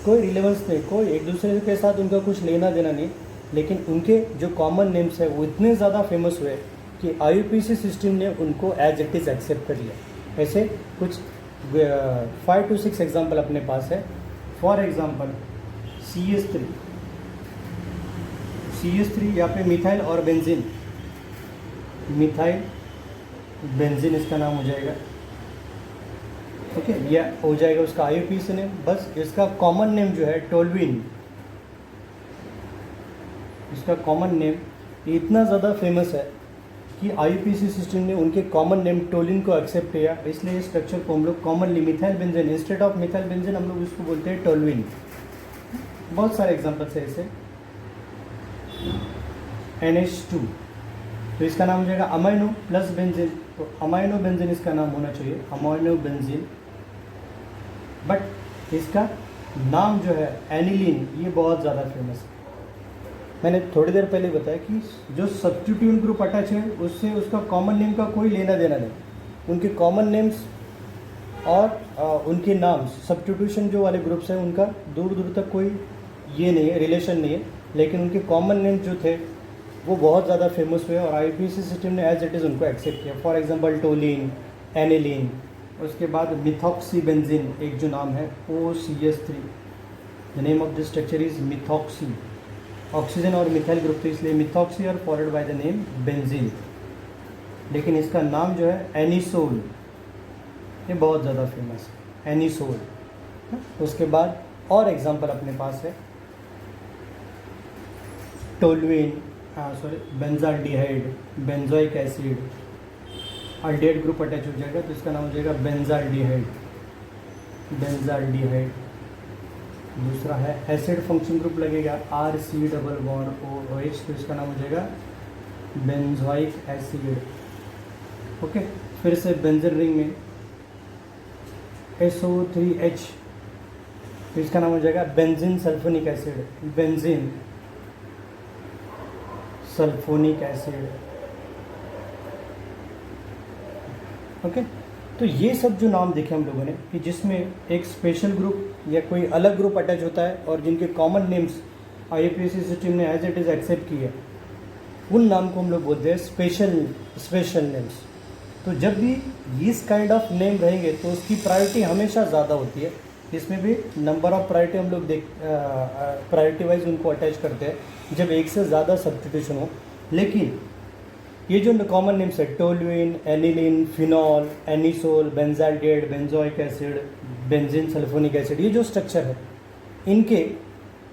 कोई रिलेवेंस नहीं, कोई एक दूसरे के साथ उनका कुछ लेना देना नहीं, लेकिन उनके जो कॉमन नेम्स है वो इतने ज़्यादा फेमस हुए कि IUPAC सिस्टम ने उनको एज इट इज़ एक्सेप्ट कर लिया। ऐसे कुछ 5 to 6 एग्जाम्पल अपने पास है। फॉर एग्जाम्पल CH3 यहाँ पे मिथाइल और बेंजीन, मिथाइल बेंजीन इसका नाम हो जाएगा। ओके, यह हो जाएगा उसका IUPAC नेम। बस इसका कॉमन नेम जो है टोल्यूइन, इसका कॉमन नेम इतना ज़्यादा फेमस है कि IUPAC सिस्टम ने उनके कॉमन नेम टोलिन को एक्सेप्ट किया, इसलिए इस स्ट्रक्चर को हम लोग commonly methyl benzene, instead of methyl benzene हम लोग इसको बोलते हैं टोल्यूइन। बहुत सारे एग्जांपल्स है ऐसे। NH2 तो इसका नाम हो जाएगा अमाइनो प्लस बेंजीन, तो अमाइनो बेंजीन इसका नाम होना चाहिए, अमाइनो बेंजीन। बट इसका नाम जो है एनिलीन, ये बहुत ज़्यादा फेमस है। मैंने थोड़ी देर पहले बताया कि जो सब्स्टिट्यूएंट ग्रुप अटैच है उससे उसका कॉमन नेम का कोई लेना देना नहीं। उनके कॉमन नेम्स और उनके नाम सब्स्टिट्यूशन जो वाले ग्रुप्स हैं उनका दूर दूर तक कोई ये नहीं है, रिलेशन नहीं है, लेकिन उनके कॉमन नेम्स जो थे वो बहुत ज़्यादा फेमस हुए और IUPAC सिस्टम ने एज इट इज़ उनको एक्सेप्ट किया। फॉर एग्जांपल टोलिन, एनिलीन, उसके बाद मिथॉक्सी बेंजीन, एक जो नाम है OCH3, the name of this structure is methoxy, oxygen और मिथाइल ग्रुप, तो इसलिए मिथॉक्सी और followed by the name benzene. लेकिन इसका नाम जो है एनिसोल, ये बहुत ज़्यादा फेमस है, एनिसोल। उसके बाद और एग्जांपल अपने पास है toluene, benzaldehyde, benzoic acid, aldehyde group attach हो जाएगा तो इसका नाम हो जाएगा बेंजाल्डिहाइड, बेंजाल्डिहाइड। दूसरा है एसिड फंक्शन ग्रुप लगेगा RC⋯OH, तो इसका नाम हो जाएगा बेंजोइक एसिड। ओके, फिर से बेंजीन रिंग में SO3H, तो इसका नाम हो जाएगा benzene sulphonic acid, benzene sulphonic acid. Okay, तो ये सब जो नाम देखे हम लोगों ने कि जिसमें एक स्पेशल ग्रुप या कोई अलग ग्रुप अटैच होता है और जिनके कॉमन नेम्स IUPAC सिस्टम ने एज इट इज़ एक्सेप्ट किए, उन नाम को हम लोग बोलते हैं स्पेशल नेम्स। तो जब भी इस काइंड ऑफ नेम रहेंगे तो उसकी प्रायोरिटी हमेशा ज़्यादा होती है। इसमें भी नंबर ऑफ प्रायोरिटी हम लोग प्रायोरिटी वाइज उनको अटैच करते हैं जब एक से ज़्यादा सब्स्टिट्यूशन हो। लेकिन ये जो कॉमन नेम्स है toluene, aniline, phenol, anisole, benzaldehyde, benzoic acid, benzene sulphonic acid, ये जो स्ट्रक्चर है इनके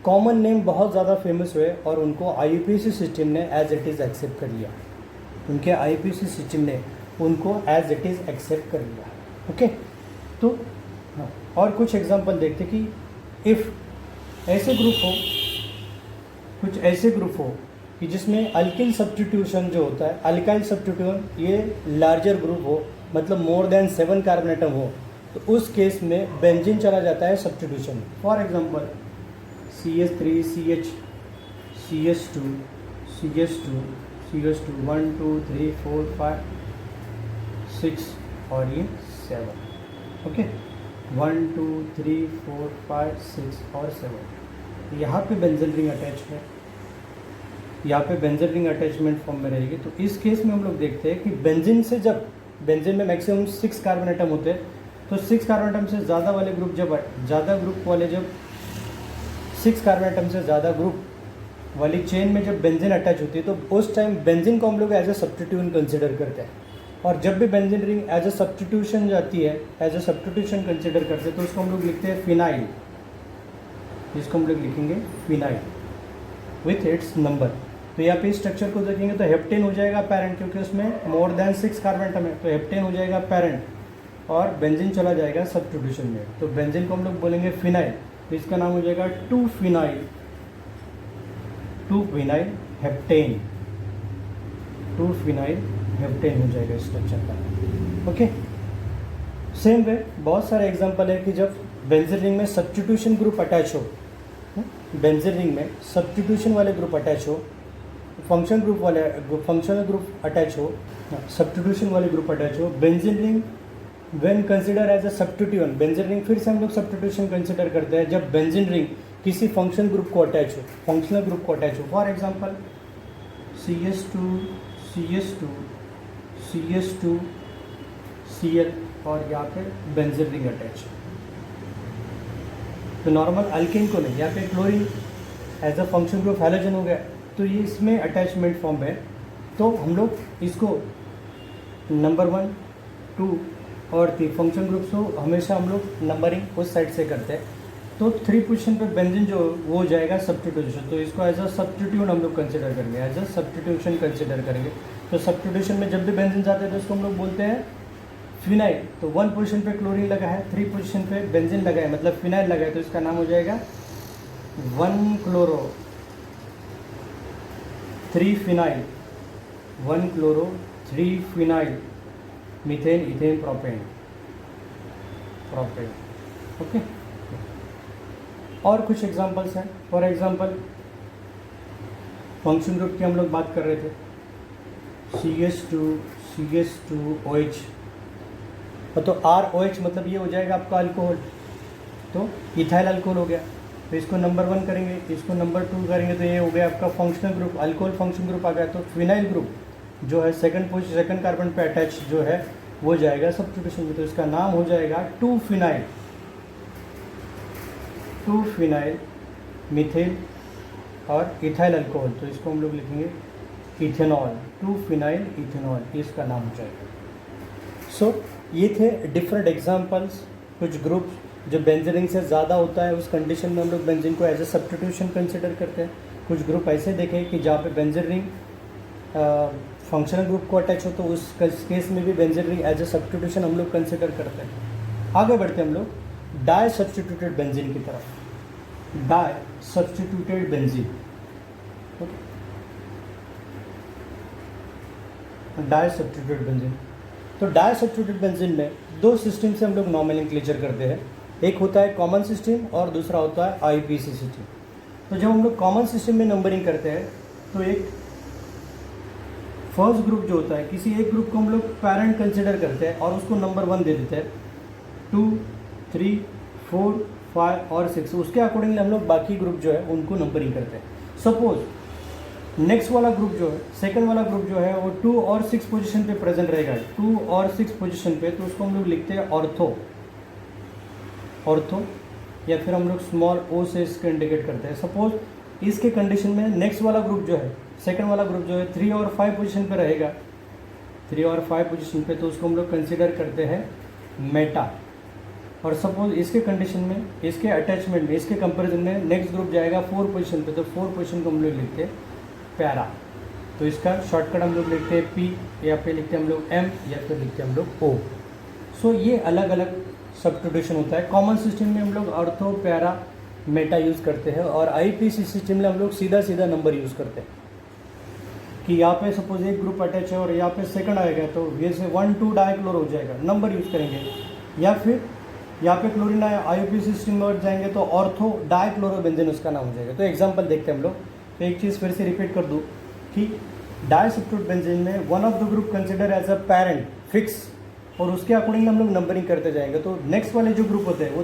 कॉमन नेम बहुत ज़्यादा फेमस हुए और उनको IUPAC सिस्टम ने एज इट इज़ एक्सेप्ट कर लिया, उनके IUPAC सिस्टम ने उनको एज इट इज़ एक्सेप्ट कर लिया। ओके, तो हाँ, और कुछ एग्जांपल देखते कि इफ़ ऐसे ग्रुप हो, कुछ ऐसे ग्रुप हो कि जिसमें अल्किल सब्स्टिट्यूशन जो होता है, अल्काइल सब्स्टिट्यूशन ये लार्जर ग्रुप हो, मतलब मोर देन 7 कार्बन एटम हो, तो उस केस में बेंजीन चला जाता है substitution. For example CH3 CH CH2 CH2 CH2 1 2 3 4 5 6 और ये 7। ओके, 1 2 3 4 5 6 और 7। यहाँ पे बेंजीन रिंग अटैच है, यहाँ पे बेंजीन रिंग अटैचमेंट फॉर्म में रहेगी। तो इस केस में हम लोग देखते हैं कि बेंजीन से जब बेंजीन में मैक्सिमम 6 कार्बन एटम होते हैं, तो 6 कार्बन एटम से ज़्यादा वाले ग्रुप जब 6 कार्बन एटम से ज़्यादा ग्रुप वाली चेन में जब बेंजीन अटैच होती है तो उस टाइम बेंजीन को हम लोग एज ए सब्स्टिट्यूएंट कंसिडर करते हैं। और जब भी benzene ring as a substitution जाती है, एज अ सब्स्टिट्यूशन कंसिडर करते हैं, तो उसको हम लोग लिखते हैं फिनाइल, जिसको हम लोग लिखेंगे फिनाइल विथ इट्स नंबर। तो यहाँ पे स्ट्रक्चर को देखेंगे तो हेप्टेन हो जाएगा पेरेंट, क्योंकि उसमें मोर देन 6 कार्बन एटम है, तो हेप्टेन हो जाएगा पेरेंट और बेंजीन चला जाएगा सब्स्टिट्यूशन में। तो बेंजीन को हम लोग बोलेंगे फिनाइल, तो इसका नाम हो जाएगा 2-फिनाइल हेप्टेन, 2-फिनाइल हेप्टेन हो जाएगा स्ट्रक्चर का। ओके, सेम वे बहुत सारे एग्जांपल है कि जब बेंजीन रिंग में सब्स्टिट्यूशन ग्रुप अटैच हो, बेंजीन रिंग में सब्स्टिट्यूशन वाले ग्रुप अटैच हो, फंक्शनल ग्रुप अटैच हो, सब्स्टिट्यूशन वाले ग्रुप अटैच हो, benzene ring when consider as a substituent, benzene ring फिर से हम लोग सब्स्टिट्यूशन कंसिडर करते हैं जब बेंजीन रिंग किसी फंक्शन ग्रुप को अटैच हो, फंक्शनल ग्रुप को अटैच हो। फॉर एग्जांपल CH2 Cl और यहाँ पे बेंजीन रिंग अटैच है। तो नॉर्मल अल्केन को नहीं, यहाँ पे chlorine as a function group halogen हो गया, तो ये इसमें अटैचमेंट फॉर्म है। तो हम लोग इसको नंबर 1, 2 और 3 फंक्शन ग्रुप्स हो हमेशा हम लोग नंबरिंग उस साइड से करते हैं। तो 3 पोजीशन पे बेंजीन जो वो जाएगा सब्स्टिट्यूशन, तो इसको एज अ सब्स्टिट्यूट हम लोग कंसिडर करेंगे, एज अ सब्स्टिट्यूशन कंसिडर करेंगे। तो सब्स्टिट्यूशन में जब भी बेंजीन जाते हैं तो इसको हम लोग बोलते हैं फिनाइल। तो 1 पोजीशन पे क्लोरीन लगा है, 3 पोजीशन पे बेंजीन लगा है, मतलब फिनाइल लगा है, तो इसका नाम हो जाएगा 1-क्लोरो 3-फिनाइल, 1-क्लोरो 3-फिनाइल मीथेन, इथेन, प्रोपेन। ओके, और कुछ एग्जांपल्स हैं। फॉर एग्जांपल फंक्शन ग्रुप की हम लोग बात कर रहे थे, CH2OH, तो ROH मतलब ये हो जाएगा आपका अल्कोहल, तो इथाइल अल्कोहल हो गया। तो इसको नंबर 1 करेंगे, इसको नंबर 2 करेंगे, तो ये हो गया आपका functional group, alcohol function group आ गया। तो फिनाइल ग्रुप जो है सेकंड कार्बन पे अटैच जो है वो जाएगा सब्स्टिट्यूशन में, तो इसका नाम हो जाएगा 2-फिनाइल मीथेन और इथाइल अल्कोहल, तो इसको हम लोग लिखेंगे इथेनॉल, 2-फिनाइल इथेनॉल, इसका नाम हो जाएगा। सो ये थे डिफरेंट एग्जांपल्स, कुछ ग्रुप्स जो बेंजीन रिंग से ज़्यादा होता है उस कंडीशन में हम लोग बेंजीन को एज ए सब्स्टिट्यूशन कंसिडर करते हैं। कुछ ग्रुप ऐसे देखे कि जहाँ पे बेंजीन रिंग फंक्शनल ग्रुप को अटैच हो, तो उस केस में भी benzene ring as a substitution हम लोग कंसिडर करते हैं। आगे बढ़ते हैं हम लोग डाई सब्स्टिट्यूटेड बेंजीन की तरफ। Di substituted benzene, di substituted benzene. तो डाई सब्स्टिट्यूटेड बेंजीन में 2 सिस्टम से हम लोग नॉमेनक्लेचर करते हैं, एक होता है कॉमन सिस्टम और दूसरा होता है IUPAC सिस्टम। तो जब हम लोग कॉमन सिस्टम में नंबरिंग करते हैं तो एक फर्स्ट ग्रुप जो होता है, किसी एक ग्रुप को हम लोग पेरेंट कंसिडर करते हैं और उसको नंबर 1 दे देते हैं, 2, 3, 4, 5 और 6, उसके अकॉर्डिंगली हम लोग बाकी ग्रुप जो है उनको नंबरिंग करते हैं। सपोज नेक्स्ट वाला ग्रुप जो है, सेकंड वाला ग्रुप जो है वो 2 और 6 पोजीशन पे प्रेजेंट रहेगा, 2 और 6 पोजीशन पे, तो उसको हम लोग लिखते हैं ऑर्थो, या फिर हम लोग स्मॉल ओ से इसको इंडिकेट करते हैं। सपोज इसके कंडीशन में नेक्स्ट वाला ग्रुप जो है, सेकंड वाला ग्रुप जो है 3 और 5 पोजीशन पे रहेगा, 3 और 5 पोजीशन पे, तो उसको हम लोग कंसिडर करते हैं मेटा। और सपोज इसके कंडीशन में, इसके अटैचमेंट में, इसके कंपैरिजन में नेक्स्ट ग्रुप जाएगा 4 पोजीशन पे, तो 4 पोजीशन को हम लोग लिखते हैं पैरा। तो इसका शॉर्टकट हम लोग लिखते हैं P, या फिर लिखते हैं हम लोग M, या फिर लिखते हैं हम लोग O। सो ये अलग अलग सब्स्टिट्यूशन होता है। कॉमन सिस्टम में हम लोग ऑर्थो, पैरा, मेटा यूज़ करते हैं, और IUPAC सिस्टम में हम लोग सीधा नंबर यूज़ करते हैं कि यहाँ पे सपोज एक ग्रुप अटैच है और यहाँ पे सेकंड आएगा, तो ये से 1,2 डाइक्लोर हो जाएगा, नंबर यूज़ करेंगे। या फिर यहाँ पे क्लोरीन आया, IUPAC सिस्टम में जाएंगे तो ऑर्थो डाइक्लोरोबेंजीन उसका नाम हो जाएगा। तो एग्जाम्पल देखते हैं हम लोग। तो एक चीज़ फिर से रिपीट कर दूँ कि डाई सब्स्टिट्यूट बेंजीन में one of the group consider as a parent fix, और उसके अकॉर्डिंग हम लोग नंबरिंग करते जाएंगे। तो नेक्स्ट वाले जो ग्रुप होते हैं वो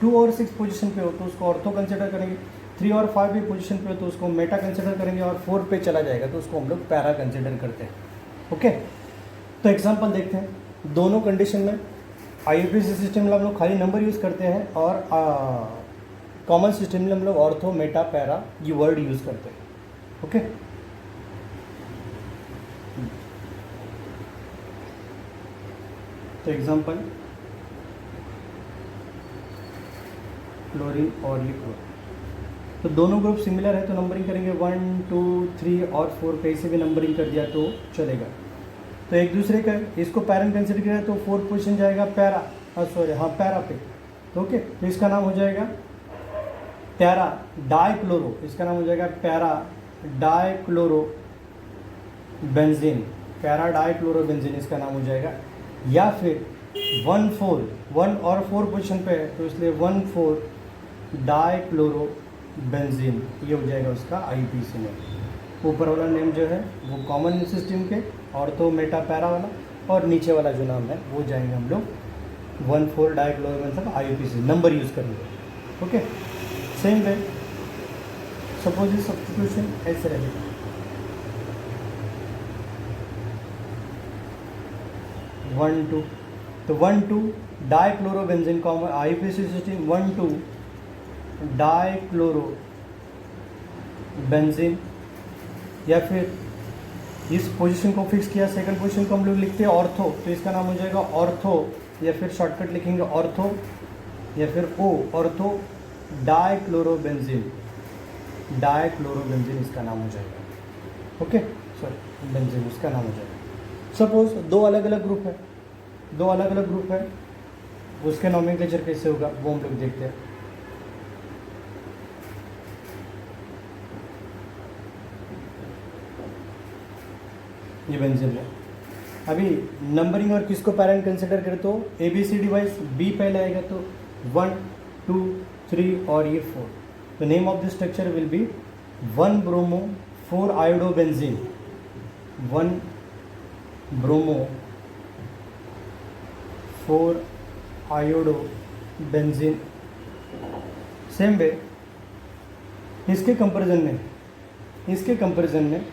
2 और 6 पोजीशन पे हो तो उसको ऑर्थो कंसिडर करेंगे, 3 और 5 भी पोजीशन पे हो तो उसको मेटा कंसिडर करेंगे, और 4 पे चला जाएगा तो उसको हम लोग पैरा कंसिडर करते हैं। ओके, तो एग्जांपल देखते हैं। दोनों कंडीशन में IUPAC सिस्टम में हम लोग खाली नंबर यूज़ करते हैं, और कॉमन सिस्टम में हम लोग ऑर्थो, मेटा, पैरा ये वर्ड यूज़ करते हैं। ओके, तो एग्जांपल क्लोरीन और ये क्लोरीन, तो दोनों ग्रुप सिमिलर है तो नंबरिंग करेंगे 1 2 3 और 4, कहीं से भी नंबरिंग कर दिया तो चलेगा। तो एक दूसरे का इसको पैरेंट कंसिडर किया तो 4th पोजीशन जाएगा पैरा, पैरा पे, तो ओके, तो इसका नाम हो जाएगा पैरा डाइक्लोरो, इसका नाम हो जाएगा para dichloro benzene, para dichloro benzene इसका नाम हो जाएगा। या फिर 1 और 4 पोजीशन पे है तो इसलिए 1,4 डाइक्लोरो बेंजीन, ये हो जाएगा उसका IUPAC में। ऊपर वाला नेम जो है वो कॉमन सिस्टम के ऑर्थो मेटा पैरा वाला, और नीचे वाला जो नाम है वो जाएंगे हम लोग 1,4 dichloro benzene IUPAC, number use करेंगे। Okay, same way suppose substitution ऐसे रहेगा 1 2, तो 1,2 dichlorobenzene common IUPAC system 1,2 dichloro benzene. या फिर इस पोजीशन को फिक्स किया, सेकंड पोजीशन को हम लोग लिखते हैं ऑर्थो, तो इसका नाम हो जाएगा ऑर्थो, या फिर शॉर्टकट लिखेंगे ऑर्थो या फिर ओ, ऑर्थो डाइक्लोरोबेंजीन, डाइक्लोरोबेंजीन इसका नाम हो जाएगा। ओके, सॉरी बेंजीन इसका नाम हो जाएगा। सपोज दो अलग अलग ग्रुप है, उसके नॉमेनक्लेचर कैसे होगा वो हम लोग देखते हैं। ये बेंजीन है। अभी नंबरिंग और किसको पैरेंट कंसिडर करें तो ABCD वाइज B पहले आएगा, तो 1 2 3 और ये 4। तो name of the structure will B 1 bromo 4 iodobenzene, 1 bromo 4 iodobenzene. Same way इसके कंपैरिजन में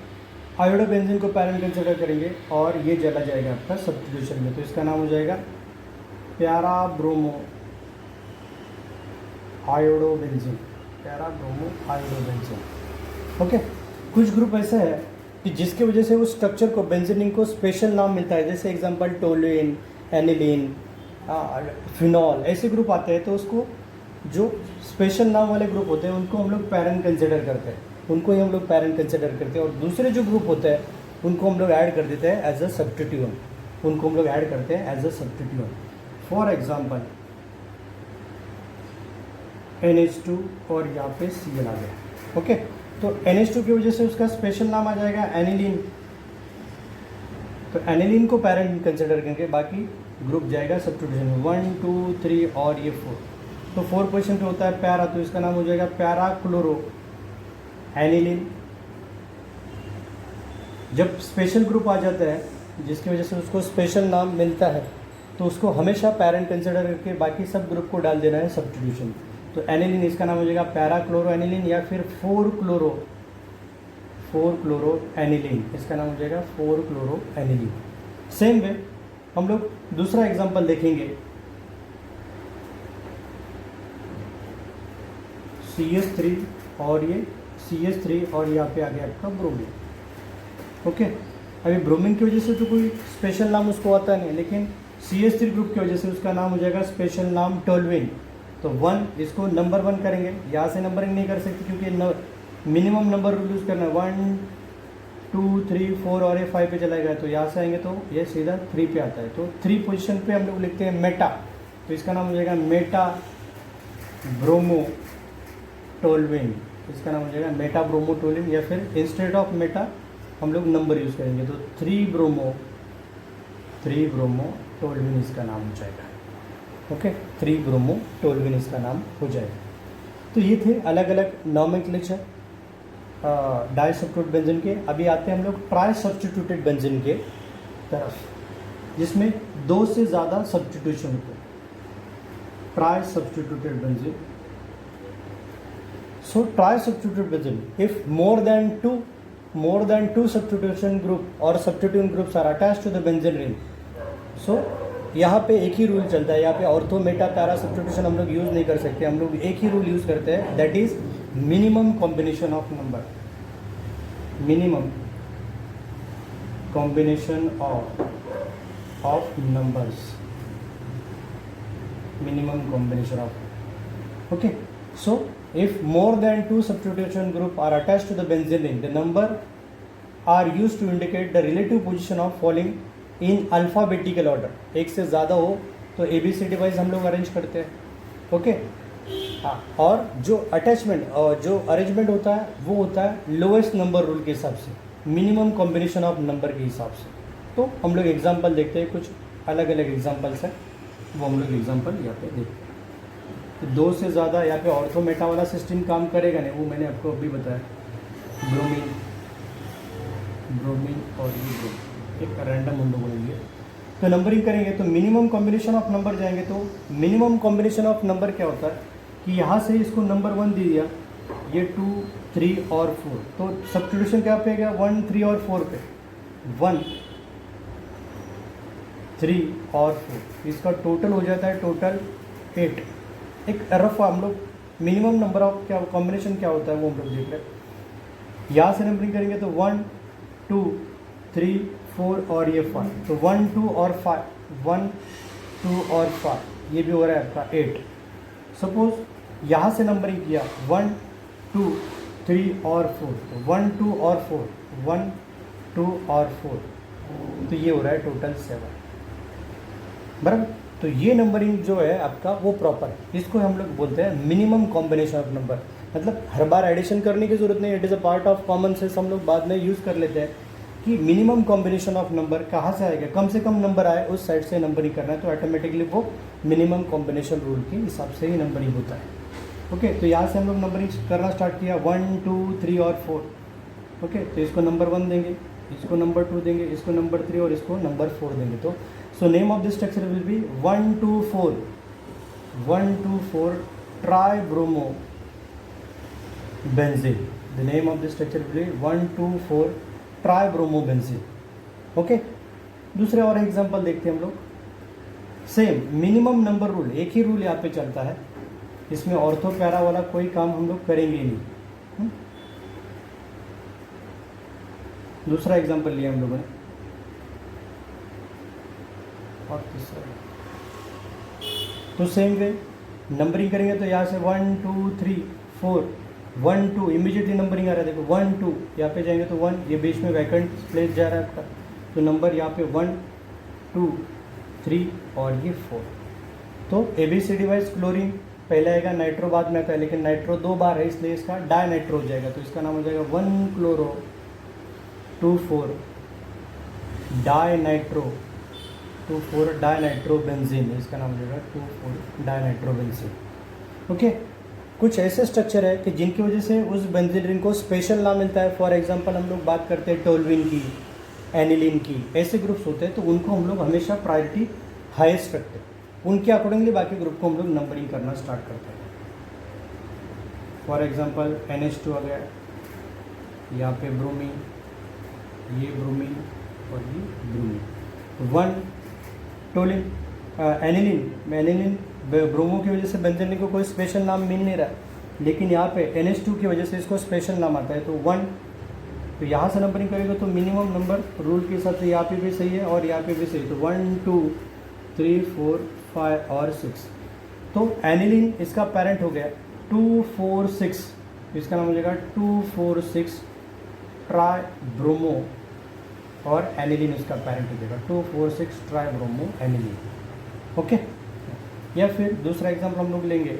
आयोडोबेंजीन को पैरेंट कंसिडर करेंगे और ये चला जाएगा आपका सब्स्टिट्यूशन में, तो इसका नाम हो जाएगा प्यारा ब्रोमो आयोडोबेंजीन, प्यारा ब्रोमो आयोडोबेंजीन। ओके, कुछ ग्रुप ऐसे है कि जिसके वजह से उस स्ट्रक्चर को बेंजीनिन को स्पेशल नाम मिलता है, जैसे एग्जांपल टोलुइन, एनिलीन, फिनॉल, ऐसे ग्रुप आते हैं, तो उसको जो स्पेशल नाम वाले ग्रुप होते हैं उनको हम लोग पैरेंट कंसिडर करते हैं, उनको ही हम लोग पैरेंट कंसिडर करते हैं। और दूसरे जो ग्रुप होते हैं उनको हम लोग ऐड कर देते हैं एज अ सब्स्टिट्यूएंट, उनको हम लोग ऐड करते हैं as a substituent. For example NH2 और यहाँ पे Cl आ गया। ओके, तो NH2 की वजह से उसका स्पेशल नाम आ जाएगा एनिलीन, तो एनिलीन को पैरेंट कंसिडर करेंगे, बाकी ग्रुप जाएगा सब्स्टिट्यूशन 1 2 3 और ये 4। तो 4 पोजीशन पे होता है पैरा, तो इसका नाम हो जाएगा पैरा क्लोरो एनिलीन। जब स्पेशल ग्रुप आ जाता है जिसकी वजह से उसको स्पेशल नाम मिलता है, तो उसको हमेशा पैरेंट कंसिडर करके बाकी सब ग्रुप को डाल देना है सब्स्टिट्यूशन। तो एनिलीन इसका नाम हो जाएगा पैरा क्लोरो एनिलीन, या फिर 4 क्लोरो एनिलीन, इसका नाम हो जाएगा 4 क्लोरो एनिलीन। सेम वे हम लोग दूसरा एग्जांपल देखेंगे, CH3 और ये CH3 और यहाँ पे आ गया आपका ब्रोमीन। ओके, अभी ब्रोमीन की वजह से तो कोई स्पेशल नाम उसको आता नहीं, लेकिन CH3 ग्रुप की वजह से उसका नाम हो जाएगा स्पेशल नाम टोलुइन। तो 1 इसको नंबर 1 करेंगे, यहाँ से नंबरिंग नहीं कर सकते क्योंकि मिनिमम नंबर यूज़ करना है, 1 2 3 4 और ये 5 पे चलाएगा, तो यहाँ से आएंगे तो ये सीधा 3 पे आता है। तो 3 पोजीशन पे हम लोग लिखते हैं मेटा, तो इसका नाम हो जाएगा मेटा ब्रोमो टोलुइन, इसका नाम हो जाएगा मेटा ब्रोमो टोलुइन। या फिर इंस्टेड ऑफ मेटा हम लोग नंबर यूज़ करेंगे, तो 3 ब्रोमो टोलुइन इसका नाम हो जाएगा। ओके, 3 ब्रोमो टोलुइन इसका नाम हो जाएगा। तो ये थे अलग अलग नॉमेनक्लेचर डाई सब्स्टिट्यूट बेंजीन के। अभी आते हैं हम लोग ट्राई सब्स्टिट्यूटेड बेंजीन के तरफ, जिसमें 2 से ज़्यादा सब्स्टिट्यूशन होते हैं। Try substituted benzene, so try substitute benzene if more than two substitution group or substituent groups are attached to the benzene ring। so यहाँ पे एक ही रूल चलता है, यहाँ पे ऑर्थो मेटा पैरा सब्स्टिट्यूशन हम लोग यूज़ नहीं कर सकते, हम लोग एक ही रूल यूज़ करते हैं, that is minimum combination of number, minimum combination of numbers. minimum combination of. Okay, so if more than two substitution group are attached to the benzene ring, the number are used to indicate the relative position of falling in alphabetical order. एक से ज़्यादा हो तो ABCD वाइज हम लोग अरेंज करते हैं. ओके हाँ, और जो अटैचमेंट और जो अरेंजमेंट होता है वो होता है लोएस्ट नंबर रूल के हिसाब से, मिनिमम कॉम्बिनेशन ऑफ नंबर के हिसाब से. तो हम लोग एग्जांपल देखते हैं, कुछ अलग अलग एग्जांपल्स हैं, वो हम लोग एग्जांपल यहाँ पे देखते हैं. तो दो से ज़्यादा यहाँ पे ऑर्थोमेटा वाला सिस्टम काम करेगा नहीं, वो मैंने आपको अभी बताया. ब्रोमीन और ये ब्रोमीन एक रैंडम हम लोगों ने लिए. तो नंबरिंग करेंगे तो मिनिमम कॉम्बिनेशन ऑफ नंबर जाएंगे. तो मिनिमम कॉम्बिनेशन ऑफ नंबर क्या होता है कि यहाँ से इसको नंबर 1 दे दिया, ये 2, 3 और 4. तो सब्स्टिट्यूशन क्या पे गया 1, 3 और 4 पे. 1, 3 और 4, इसका टोटल हो जाता है टोटल 8. एक रफ हम लोग मिनिमम नंबर ऑफ क्या कॉम्बिनेशन क्या होता है वो हम लोग देख रहे हैं. यहाँ से नंबरिंग करेंगे तो 1, 2, 3, 4 और ये 5. तो 1, 2 और 5, 1, 2 और 5, ये भी हो रहा है आपका 8. सपोज यहाँ से नंबरिंग किया 1, 2, 3 और 4, तो 1, 2 और 4, 1, 2 और 4, तो ये हो रहा है टोटल 7. बराबर. तो ये नंबरिंग जो है आपका वो प्रॉपर है. इसको हम लोग बोलते हैं मिनिमम कॉम्बिनेशन ऑफ नंबर. मतलब हर बार एडिशन करने की जरूरत नहीं, it is a part of common sense. हम लोग बाद में यूज़ कर लेते हैं कि मिनिमम कॉम्बिनेशन ऑफ नंबर कहाँ से आएगा, कम से कम नंबर आए उस साइड से नंबरिंग करना है. तो ऑटोमेटिकली वो मिनिमम कॉम्बिनेशन रूल के हिसाब से ही नंबरिंग होता है. ओके, तो यहाँ से हम लोग नंबरिंग करना स्टार्ट किया 1, 2, 3 और 4. ओके, तो इसको नंबर 1 देंगे, इसको नंबर 2 देंगे, इसको नंबर 3 और इसको नंबर 4 देंगे. तो सो name of this structure will B 1, 2, 4, 1, 2, 4 tribromo benzene. The name of this structure will B 1, 2, 4 tribromo benzene. Okay, दूसरे और एग्जांपल देखते हैं हम लोग. सेम मिनिमम नंबर रूल, एक ही रूल यहाँ पे चलता है. इसमें ऑर्थो पैरा वाला कोई काम हम लोग करेंगे ही नहीं. दूसरा एग्जांपल लिया हम लोगों ने और तीसरा. तो सेम वे नंबरिंग करेंगे तो यहाँ से 1, 2, 3, 4, 1, 2 इमीडिएटली नंबरिंग आ रहा है. देखो 1, 2 यहाँ पे जाएंगे तो 1, ये बीच में वैकेंट प्लेस जा रहा है आपका. तो नंबर यहाँ पे 1, 2, 3 और ये 4. तो ABCD वाइज क्लोरीन पहले आएगा, नाइट्रो बाद में आता है, लेकिन नाइट्रो 2 बार है इसलिए इसका डाई नाइट्रो हो जाएगा. तो इसका नाम हो जाएगा 1 chloro 2, 4 di nitro 2, 4 di nitro benzene. इसका नाम हो जाएगा 2, 4 डाई नाइट्रो बेंजीन. ओके, कुछ ऐसे स्ट्रक्चर है कि जिनकी वजह से उस बेंजीन रिंग को स्पेशल नाम मिलता है. फॉर एग्जांपल हम लोग बात करते हैं टोल्विन की, एनिलीन की, ऐसे ग्रुप्स होते हैं तो उनको हम लोग हमेशा प्रायोरिटी हाईएस्ट रखते हैं. उनके अकॉर्डिंगली बाकी ग्रुप को हम लोग नंबरिंग करना स्टार्ट करते हैं. फॉर एग्जांपल NH2 आ गया, यहाँ पे ब्रोमीन, ये ब्रोमीन और ये ब्रोमीन. 1 टोलिन एनिलीन ब्रोमो की वजह से बेंजीन को कोई स्पेशल नाम मिल नहीं रहा, लेकिन यहाँ पे NH2 की वजह से इसको स्पेशल नाम आता है. तो 1, तो यहाँ से नंबरिंग करेंगे तो मिनिमम नंबर रूल के हिसाब से यहाँ पे भी सही है और यहाँ पे भी सही. तो 1, 2, 3, 4, 5 और 6. तो एनिलीन इसका पेरेंट हो गया 2, 4, 6. इसका नाम हो जाएगा 2, 4, 6 ट्राइब्रोमो और एनिलीन इसका पेरेंट हो जाएगा 2, 4, 6 ट्राइब्रोमो एनिलीन. ओके, या फिर दूसरा एग्जाम्पल हम लोग लेंगे.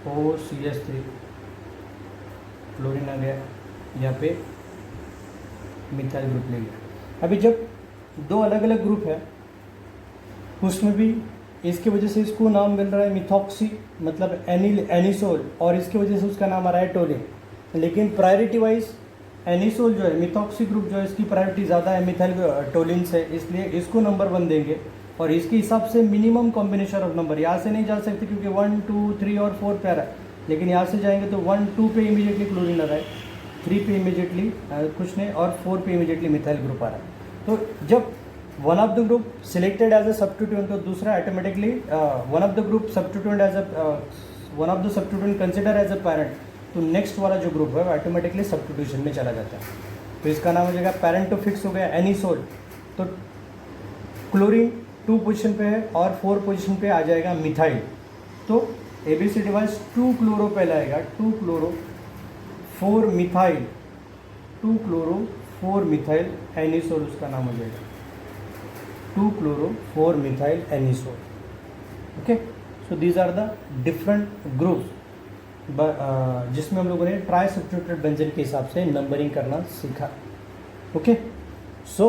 OCH3 क्लोरीन आ गया, यहाँ पे मिथाइल ग्रुप लेंगे. अभी जब दो अलग अलग ग्रुप है उसमें भी इसकी वजह से इसको नाम मिल रहा है मिथॉक्सी, मतलब एनिसोल, और इसकी वजह से उसका नाम आ रहा है टोलिन. लेकिन प्रायोरिटी वाइज एनिसोल जो है, मिथॉक्सी ग्रुप जो है, इसकी प्रायोरिटी ज़्यादा है मिथाइल टोलिन से, इसलिए इसको नंबर 1 देंगे. और इसके हिसाब से मिनिमम कॉम्बिनेशन ऑफ नंबर यहाँ से नहीं जा सकते क्योंकि 1, 2, 3 और 4 पे आ रहा है. लेकिन यहाँ से जाएंगे तो 1, 2 पे इमीडिएटली क्लोरीन आ रहा है, 3 पे इमीडिएटली कुछ नहीं, और 4 पे इमीडिएटली मिथाइल ग्रुप आ रहा है. तो जब one of the group selected as a substituent तो दूसरा automatically one of the group substituent as a one of the substituent consider as a parent, तो नेक्स्ट वाला जो ग्रुप है वो ऑटोमेटिकली सब्स्टिट्यूशन में चला जाता है. तो इसका नाम हो जाएगा पेरेंट. तो फिक्स हो गया एनिसोल. तो क्लोरीन 2 पोजीशन पे है और 4 पोजीशन पे आ जाएगा मिथाइल। तो ABCD वाइज 2 क्लोरो पहले आएगा, 2 chloro 4 methyl, 2 chloro 4 methyl anisole उसका नाम हो जाएगा, 2 chloro 4 methyl anisole. Okay, so these are the different groups जिसमें हम लोगों ने ट्राई सब्स्टिट्यूटेड बेंजीन के हिसाब से नंबरिंग करना सीखा। ओके, सो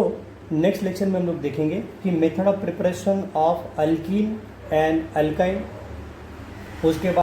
नेक्स्ट लेक्चर में हम लोग देखेंगे कि method of preparation of alkyne and alkyne, उसके बाद